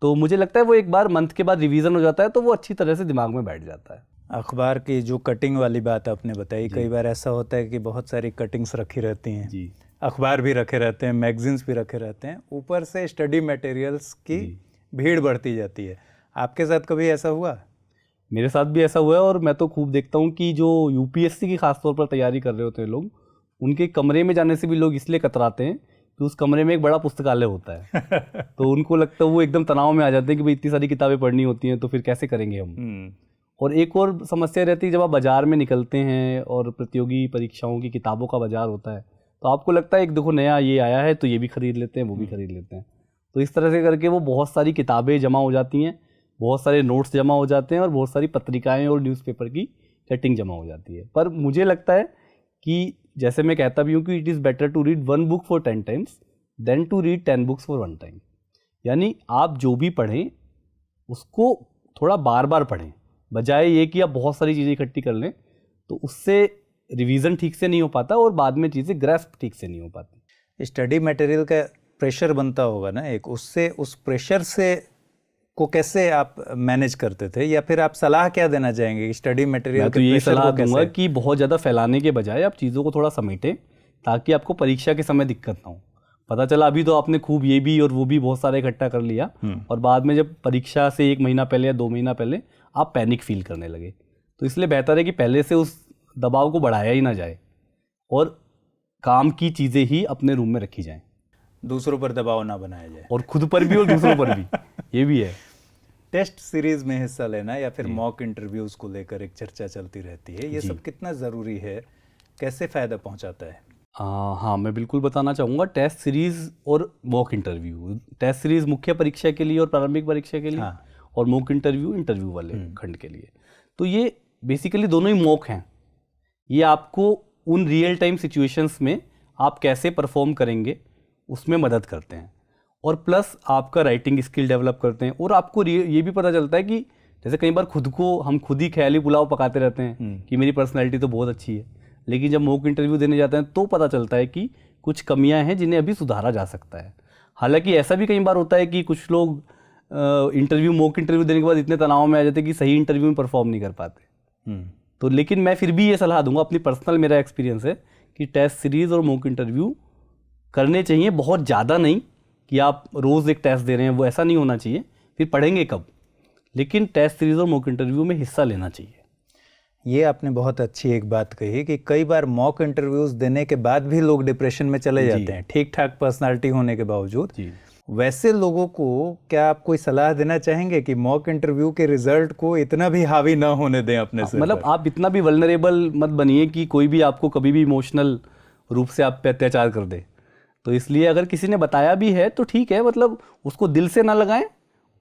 तो मुझे लगता है वो एक बार मंथ के बाद रिवीजन हो जाता है तो वो अच्छी तरह से दिमाग में बैठ जाता है। अखबार की जो कटिंग वाली बात आपने बताई, कई बार ऐसा होता है कि बहुत सारी कटिंग्स रखी रहती हैं जी, अखबार भी रखे रहते हैं, मैगजीन्स भी रखे रहते हैं, ऊपर से स्टडी मटेरियल्स की भीड़ बढ़ती जाती है। आपके साथ कभी ऐसा हुआ? मेरे साथ भी ऐसा हुआ है और मैं तो खूब देखता हूँ कि जो यूपीएससी की खासतौर पर तैयारी कर रहे होते हैं लोग, उनके कमरे में जाने से भी लोग इसलिए कतराते हैं कि उस कमरे में एक बड़ा पुस्तकालय होता है तो उनको लगता है, वो एकदम तनाव में आ जाते हैं कि भाई इतनी सारी किताबें पढ़नी होती हैं तो फिर कैसे करेंगे हम। और एक और समस्या रहती है, जब आप बाज़ार में निकलते हैं और प्रतियोगी परीक्षाओं की किताबों का बाज़ार होता है तो आपको लगता है एक देखो नया ये आया है तो ये भी खरीद लेते हैं, वो भी खरीद लेते हैं। तो इस तरह से करके वो बहुत सारी किताबें जमा हो जाती हैं, बहुत सारे नोट्स जमा हो जाते हैं और बहुत सारी पत्रिकाएं और न्यूज़पेपर की कटिंग जमा हो जाती है। पर मुझे लगता है कि जैसे मैं कहता भी हूँ कि it is better to read 1 book for 10 times than to read 10 books for 1 time. यानी आप जो भी पढ़ें उसको थोड़ा बार बार पढ़ें, बजाय ये कि आप बहुत सारी चीज़ें इकट्ठी कर लें, तो उससे रिवीजन ठीक से नहीं हो पाता और बाद में चीज़ें ग्रैस्प ठीक से नहीं हो पाती। स्टडी मटेरियल का प्रेशर बनता होगा ना एक, उससे उस प्रेशर से को कैसे आप मैनेज करते थे, या फिर आप सलाह क्या देना चाहेंगे स्टडी मटेरियल? मैं तो ये सलाह दूंगा कि बहुत ज़्यादा फैलाने के बजाय आप चीज़ों को थोड़ा समेटें ताकि आपको परीक्षा के समय दिक्कत ना हो। पता चला अभी तो आपने खूब ये भी और वो भी बहुत सारा इकट्ठा कर लिया और बाद में जब परीक्षा से 1 महीना पहले या 2 महीना पहले आप पैनिक फील करने लगे। तो इसलिए बेहतर है कि पहले से उस दबाव को बढ़ाया ही ना जाए और काम की चीज़ें ही अपने रूम में रखी जाएं, दूसरों पर दबाव ना बनाया जाए, और खुद पर भी और दूसरों पर भी। ये भी है। टेस्ट सीरीज में हिस्सा लेना या फिर मॉक इंटरव्यूज को लेकर एक चर्चा चलती रहती है, ये सब कितना ज़रूरी है, कैसे फ़ायदा पहुंचाता है? हाँ, मैं बिल्कुल बताना चाहूँगा। टेस्ट सीरीज़ और मॉक इंटरव्यू, टेस्ट सीरीज़ मुख्य परीक्षा के लिए और प्रारंभिक परीक्षा के लिए, और मॉक इंटरव्यू वाले खंड के लिए। तो ये बेसिकली दोनों ही मॉक हैं। ये आपको उन रियल टाइम सिचुएशंस में आप कैसे परफॉर्म करेंगे उसमें मदद करते हैं, और प्लस आपका राइटिंग स्किल डेवलप करते हैं। और आपको ये भी पता चलता है कि जैसे कई बार हम खुद ही ख्याली पुलाव पकाते रहते हैं कि मेरी पर्सनैलिटी तो बहुत अच्छी है, लेकिन जब मॉक इंटरव्यू देने जाते हैं तो पता चलता है कि कुछ कमियां हैं जिन्हें अभी सुधारा जा सकता है। हालांकि ऐसा भी कई बार होता है कि कुछ लोग मॉक इंटरव्यू देने के बाद इतने तनाव में आ जाते हैं कि सही इंटरव्यू में परफॉर्म नहीं कर पाते। तो लेकिन मैं फिर भी ये सलाह दूंगा, अपनी पर्सनल मेरा एक्सपीरियंस है कि टेस्ट सीरीज़ और मॉक इंटरव्यू करने चाहिए, बहुत ज़्यादा नहीं कि आप रोज़ एक टेस्ट दे रहे हैं, वो ऐसा नहीं होना चाहिए। फिर पढ़ेंगे कब, लेकिन टेस्ट सीरीज़ और मॉक इंटरव्यू में हिस्सा लेना चाहिए। ये आपने बहुत अच्छी एक बात कही कि कई बार मॉक इंटरव्यूज़ देने के बाद भी लोग डिप्रेशन में चले जाते हैं, ठीक ठाक पर्सनालिटी होने के बावजूद। वैसे लोगों को क्या आप कोई सलाह देना चाहेंगे कि मॉक इंटरव्यू के रिजल्ट को इतना भी हावी ना होने दें अपने से? मतलब आप इतना भी वल्नरेबल मत बनिए कि कोई भी आपको कभी भी इमोशनल रूप से आप पे अत्याचार कर दे। तो इसलिए अगर किसी ने बताया भी है तो ठीक है, मतलब उसको दिल से ना लगाएं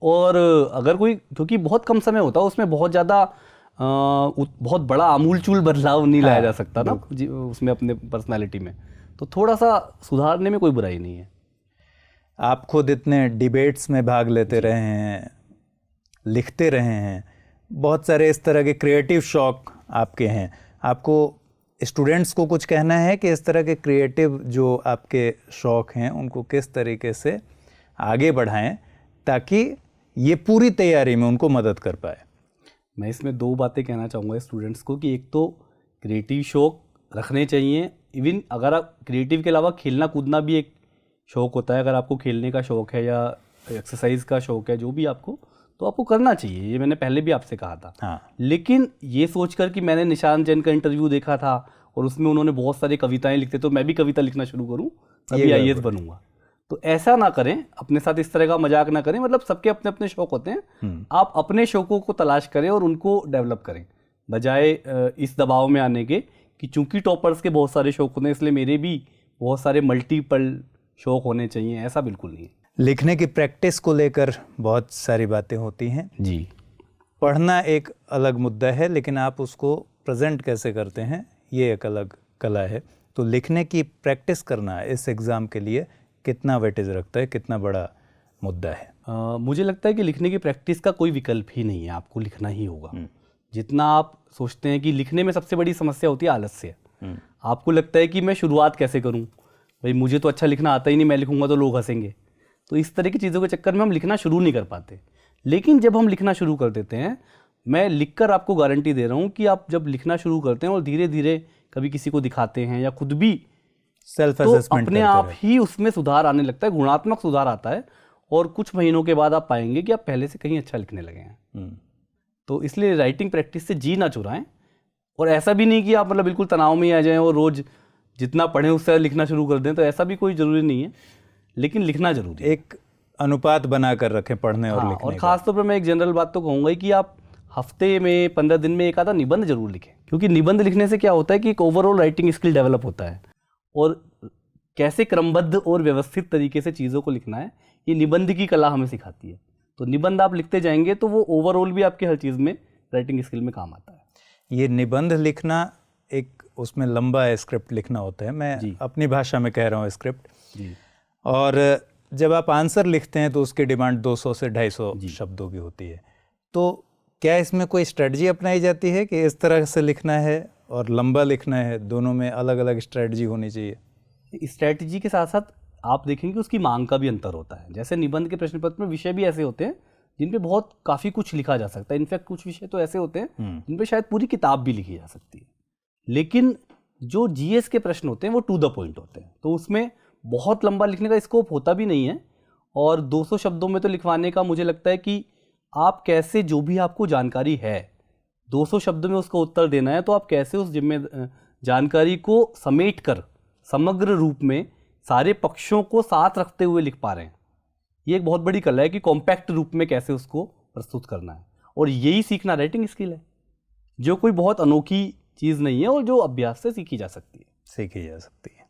और अगर कोई, क्योंकि बहुत कम समय होता है उसमें बहुत ज़्यादा बहुत बड़ा आमूलचूल बदलाव नहीं लाया जा सकता ना उसमें अपने पर्सनालिटी में, तो थोड़ा सा सुधारने में कोई बुराई नहीं है। आप खुद इतने डिबेट्स में भाग लेते रहे हैं, लिखते रहे हैं, बहुत सारे इस तरह के क्रिएटिव शौक आपके हैं, आपको स्टूडेंट्स को कुछ कहना है कि इस तरह के क्रिएटिव जो आपके शौक हैं उनको किस तरीके से आगे बढ़ाएं ताकि ये पूरी तैयारी में उनको मदद कर पाए? मैं इसमें 2 बातें कहना चाहूँगा स्टूडेंट्स को कि एक तो क्रिएटिव शौक रखने चाहिए, इवन अगर आप क्रिएटिव के अलावा खेलना कूदना भी एक शौक होता है, अगर आपको खेलने का शौक है या एक्सरसाइज का शौक है, जो भी आपको, तो आपको करना चाहिए, ये मैंने पहले भी आपसे कहा था। हाँ। लेकिन ये सोचकर कि मैंने निशांत जैन का इंटरव्यू देखा था और उसमें उन्होंने बहुत सारी कविताएं लिखते, तो मैं भी कविता लिखना शुरू करूँ तभी IAS बनूंगा, तो ऐसा ना करें, अपने साथ इस तरह का मजाक ना करें। मतलब सबके अपने अपने शौक होते हैं, आप अपने शौकों को तलाश करें और उनको डेवलप करें, बजाय इस दबाव में आने के कि चूंकि टॉपर्स के बहुत सारे शौक होते हैं इसलिए मेरे भी बहुत सारे मल्टीपल शौक होने चाहिए, ऐसा बिल्कुल नहीं है। लिखने की प्रैक्टिस को लेकर बहुत सारी बातें होती हैं जी। पढ़ना एक अलग मुद्दा है, लेकिन आप उसको प्रेजेंट कैसे करते हैं ये एक अलग कला है। तो लिखने की प्रैक्टिस करना इस एग्ज़ाम के लिए कितना वेटेज रखता है, कितना बड़ा मुद्दा है? मुझे लगता है कि लिखने की प्रैक्टिस का कोई विकल्प ही नहीं है, आपको लिखना ही होगा। जितना आप सोचते हैं कि लिखने में सबसे बड़ी समस्या होती है आलस्य। आपको लगता है कि मैं शुरुआत कैसे करूं, भाई मुझे तो अच्छा लिखना आता ही नहीं, मैं लिखूंगा तो लोग हंसेंगे, तो इस तरह की चीज़ों के चक्कर में हम लिखना शुरू नहीं कर पाते। लेकिन जब हम लिखना शुरू कर देते हैं, मैं लिखकर आपको गारंटी दे रहा हूँ कि आप जब लिखना शुरू करते हैं और धीरे धीरे कभी किसी को दिखाते हैं या खुद भी सेल्फ तो असेसमेंट अपने आप ही उसमें सुधार आने लगता है, गुणात्मक सुधार आता है, और कुछ महीनों के बाद आप पाएंगे कि आप पहले से कहीं अच्छा लिखने लगे हैं। तो इसलिए राइटिंग प्रैक्टिस से जी ना चुराएं, और ऐसा भी नहीं कि आप मतलब बिल्कुल तनाव में आ जाएं और रोज जितना पढ़ें उससे लिखना शुरू कर दें, तो ऐसा भी कोई ज़रूरी नहीं है, लेकिन लिखना जरूरी है। एक अनुपात बना कर रखें पढ़ने और लिखने और का। खासतौर पर मैं एक जनरल बात तो कहूँगा ही कि आप हफ्ते में 15 दिन में एक आधा निबंध जरूर लिखें, क्योंकि निबंध लिखने से क्या होता है कि एक ओवरऑल राइटिंग स्किल डेवलप होता है, और कैसे क्रमबद्ध और व्यवस्थित तरीके से चीज़ों को लिखना है ये निबंध की कला हमें सिखाती है। तो निबंध आप लिखते जाएंगे तो वो ओवरऑल भी आपकी हर चीज़ में राइटिंग स्किल में काम आता है। ये निबंध लिखना एक उसमें लंबा स्क्रिप्ट लिखना होता है, मैं अपनी भाषा में कह रहा हूँ स्क्रिप्ट जी। और जब आप आंसर लिखते हैं तो उसकी डिमांड 200 से 250 शब्दों की होती है। तो क्या इसमें कोई स्ट्रेटजी अपनाई जाती है कि इस तरह से लिखना है और लंबा लिखना है, दोनों में अलग अलग स्ट्रेटजी होनी चाहिए? स्ट्रेटजी के साथ साथ आप देखेंगे उसकी मांग का भी अंतर होता है। जैसे निबंध के प्रश्न पत्र में विषय भी ऐसे होते हैं जिन पे बहुत काफ़ी कुछ लिखा जा सकता है, इनफैक्ट कुछ विषय तो ऐसे होते हैं जिन पे शायद पूरी किताब भी लिखी जा सकती है। लेकिन जो जीएस के प्रश्न होते हैं वो टू द पॉइंट होते हैं, तो उसमें बहुत लंबा लिखने का स्कोप होता भी नहीं है, और 200 शब्दों में तो लिखवाने का मुझे लगता है कि आप कैसे जो भी आपको जानकारी है 200 शब्दों में उसका उत्तर देना है, तो आप कैसे उस जानकारी को समेट कर समग्र रूप में सारे पक्षों को साथ रखते हुए लिख पा रहे हैं। ये एक बहुत बड़ी कला है कि कॉम्पैक्ट रूप में कैसे उसको प्रस्तुत करना है, और यही सीखना राइटिंग स्किल है, जो कोई बहुत अनोखी चीज़ नहीं है और जो अभ्यास से सीखी जा सकती है। सीखी जा सकती है।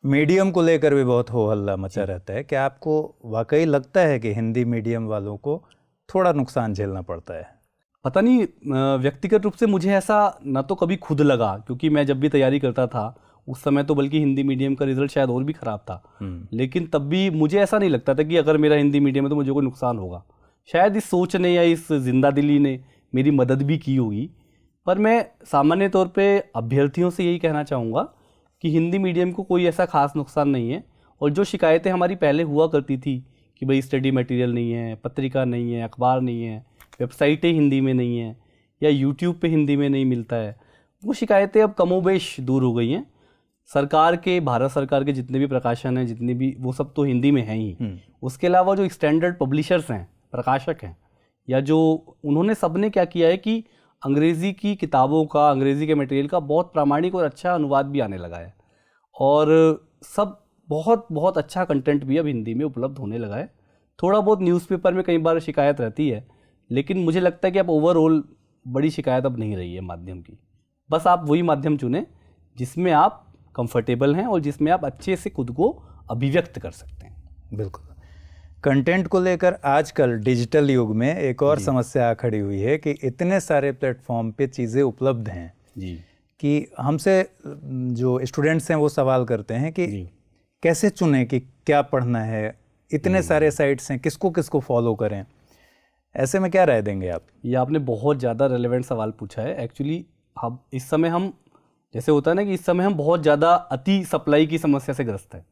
मीडियम को लेकर भी बहुत हो हल्ला मचा रहता है। क्या आपको वाकई लगता है कि हिंदी मीडियम वालों को थोड़ा नुकसान झेलना पड़ता है? पता नहीं, व्यक्तिगत रूप से मुझे ऐसा ना तो कभी खुद लगा, क्योंकि मैं जब भी तैयारी करता था उस समय तो बल्कि हिंदी मीडियम का रिजल्ट शायद और भी ख़राब था, लेकिन तब भी मुझे ऐसा नहीं लगता था कि अगर मेरा हिंदी मीडियम है तो मुझे कोई नुकसान होगा। शायद इस सोच ने या इस जिंदा दिली ने मेरी मदद भी की होगी, पर मैं सामान्य तौर पे अभ्यर्थियों से यही कहना चाहूँगा कि हिंदी मीडियम को कोई ऐसा खास नुकसान नहीं है। और जो शिकायतें हमारी पहले हुआ करती थी कि भाई स्टडी मटेरियल नहीं है, पत्रिका नहीं है, अखबार नहीं है, वेबसाइटें हिंदी में नहीं हैं, या यूट्यूब पे हिंदी में नहीं मिलता है, वो शिकायतें अब कमोबेश दूर हो गई हैं। सरकार के, भारत सरकार के जितने भी प्रकाशन हैं, जितने भी, वो सब तो हिंदी में हैं ही। उसके अलावा जो स्टैंडर्ड पब्लिशर्स हैं, प्रकाशक हैं, या जो उन्होंने सबने क्या किया है कि अंग्रेज़ी की किताबों का, अंग्रेज़ी के मटेरियल का बहुत प्रामाणिक और अच्छा अनुवाद भी आने लगा है, और सब बहुत बहुत अच्छा कंटेंट भी अब हिंदी में उपलब्ध होने लगा है। थोड़ा बहुत न्यूज़पेपर में कई बार शिकायत रहती है, लेकिन मुझे लगता है कि अब ओवरऑल बड़ी शिकायत अब नहीं रही है माध्यम की। बस आप वही माध्यम चुनें जिसमें आप कंफर्टेबल हैं और जिसमें आप अच्छे से खुद को अभिव्यक्त कर सकते हैं। बिल्कुल। कंटेंट को लेकर आजकल डिजिटल युग में एक और समस्या खड़ी हुई है कि इतने सारे प्लेटफॉर्म पे चीज़ें उपलब्ध हैं जी कि हमसे जो स्टूडेंट्स हैं वो सवाल करते हैं कि जी कैसे चुनें कि क्या पढ़ना है, इतने सारे साइट्स हैं, किसको किसको फॉलो करें। ऐसे में क्या राय देंगे आप? ये आपने बहुत ज़्यादा रेलेवेंट सवाल पूछा है। एक्चुअली हम इस समय हम जैसे होता है ना कि इस समय हम बहुत ज़्यादा अति सप्लाई की समस्या से ग्रस्त है।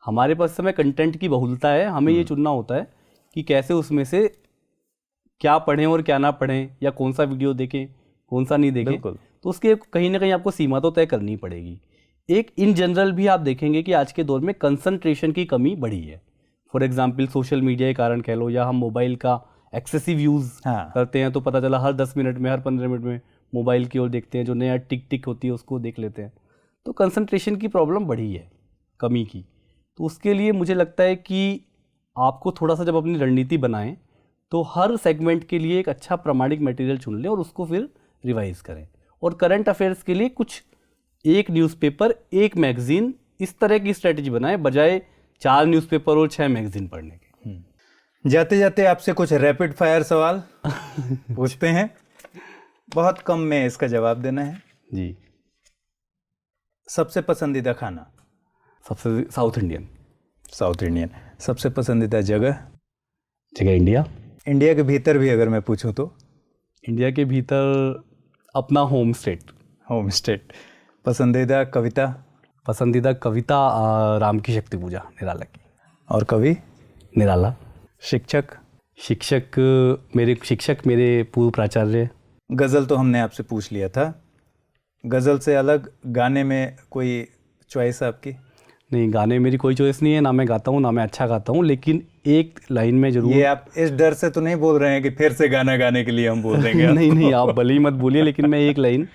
हमारे पास इस समय कंटेंट की बहुलता है, हमें ये चुनना होता है कि कैसे उसमें से क्या पढ़ें और क्या ना पढ़ें, या कौन सा वीडियो देखें कौन सा नहीं देखें। बिल्कुल। तो उसके कहीं ना कहीं आपको सीमा तो तय करनी पड़ेगी। एक इन जनरल भी आप देखेंगे कि आज के दौर में कंसंट्रेशन की कमी बढ़ी है। फॉर एग्जांपल सोशल मीडिया के कारण कह लो, या हम मोबाइल का एक्सेसिव यूज़ करते हैं, तो पता चला हर 10 मिनट में, हर 15 मिनट में मोबाइल की ओर देखते हैं, जो नया टिक टिक होती है उसको देख लेते हैं। तो कंसंट्रेशन की प्रॉब्लम बढ़ी है, कमी की। तो उसके लिए मुझे लगता है कि आपको थोड़ा सा जब अपनी रणनीति बनाएं तो हर सेगमेंट के लिए एक अच्छा प्रामाणिक मटेरियल चुन लें और उसको फिर रिवाइज करें। और करंट अफेयर्स के लिए कुछ एक न्यूज़पेपर, एक मैगजीन, इस तरह की स्ट्रेटजी बनाएं बजाय 4 न्यूज़पेपर और 6 मैगजीन पढ़ने के। जाते जाते आपसे कुछ रैपिड फायर सवाल पूछते हैं, बहुत कम में इसका जवाब देना है। जी। सबसे पसंदीदा खाना? सबसे साउथ इंडियन। South Indian. सबसे पसंदीदा जगह? जगह इंडिया। इंडिया के भीतर भी अगर मैं पूछूं तो? इंडिया के भीतर अपना होम स्टेट। Home state. पसंदीदा कविता? पसंदीदा कविता राम की शक्ति पूजा, निराला की। और कवि? निराला। शिक्षक? मेरे शिक्षक मेरे पूर्व प्राचार्य। गज़ल तो हमने आपसे पूछ लिया था, गज़ल से अलग गाने में कोई चॉइस आपकी? नहीं, गाने मेरी कोई चॉइस नहीं है, ना मैं गाता हूँ ना मैं अच्छा गाता हूँ, लेकिन एक लाइन में जरूर। ये आप इस डर से तो नहीं बोल रहे हैं कि फिर से गाना गाने के लिए हम बोल देंगे? नहीं नहीं, आप भले ही मत बोलिए, लेकिन मैं एक लाइन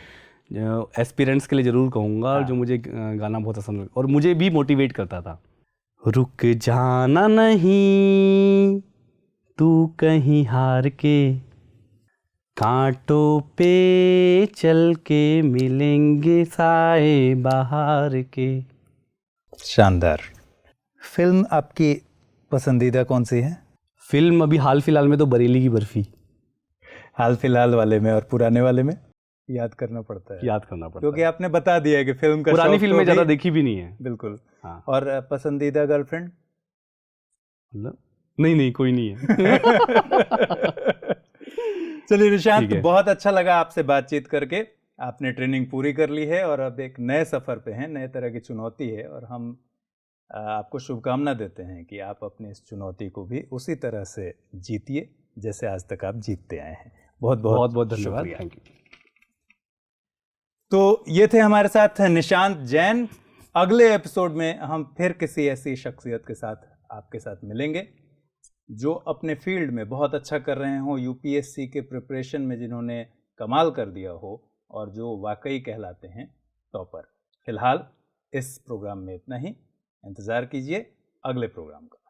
एस्पिरेंट्स के लिए ज़रूर कहूँगा, जो मुझे गाना बहुत पसंद है और मुझे भी मोटिवेट करता था। रुक जाना नहीं तू कहीं हार के, कांटों पे चल के मिलेंगे साए बहार के। शानदार। फिल्म आपकी पसंदीदा कौन सी है? फिल्म अभी हाल फिलहाल में तो बरेली की बर्फी। हाल फिलहाल वाले में और पुराने वाले में याद करना पड़ता है। याद करना पड़ता क्योंकि है, आपने बता दिया है कि फिल्म का पुरानी शौक फिल्में तो ज़्यादा भी- देखी भी नहीं है। बिल्कुल। हाँ। और पसंदीदा गर्लफ्रेंड? मतलब नहीं नहीं, कोई नहीं है। चलिए निशांत, ठीक है। बहुत अच्छा लगा आपसे बातचीत करके। आपने ट्रेनिंग पूरी कर ली है और अब एक नए सफ़र पे हैं, नए तरह की चुनौती है, और हम आपको शुभकामना देते हैं कि आप अपनी इस चुनौती को भी उसी तरह से जीतिए जैसे आज तक आप जीतते आए हैं। बहुत बहुत बहुत धन्यवाद। शुक्रिया। Thank you. तो ये थे हमारे साथ निशांत जैन। अगले एपिसोड में हम फिर किसी ऐसी शख्सियत के साथ आपके साथ मिलेंगे जो अपने फील्ड में बहुत अच्छा कर रहे हों, यूपीएससी के प्रिपरेशन में जिन्होंने कमाल कर दिया हो और जो वाकई कहलाते हैं टॉपर। फिलहाल इस प्रोग्राम में इतना ही। इंतज़ार कीजिए अगले प्रोग्राम का।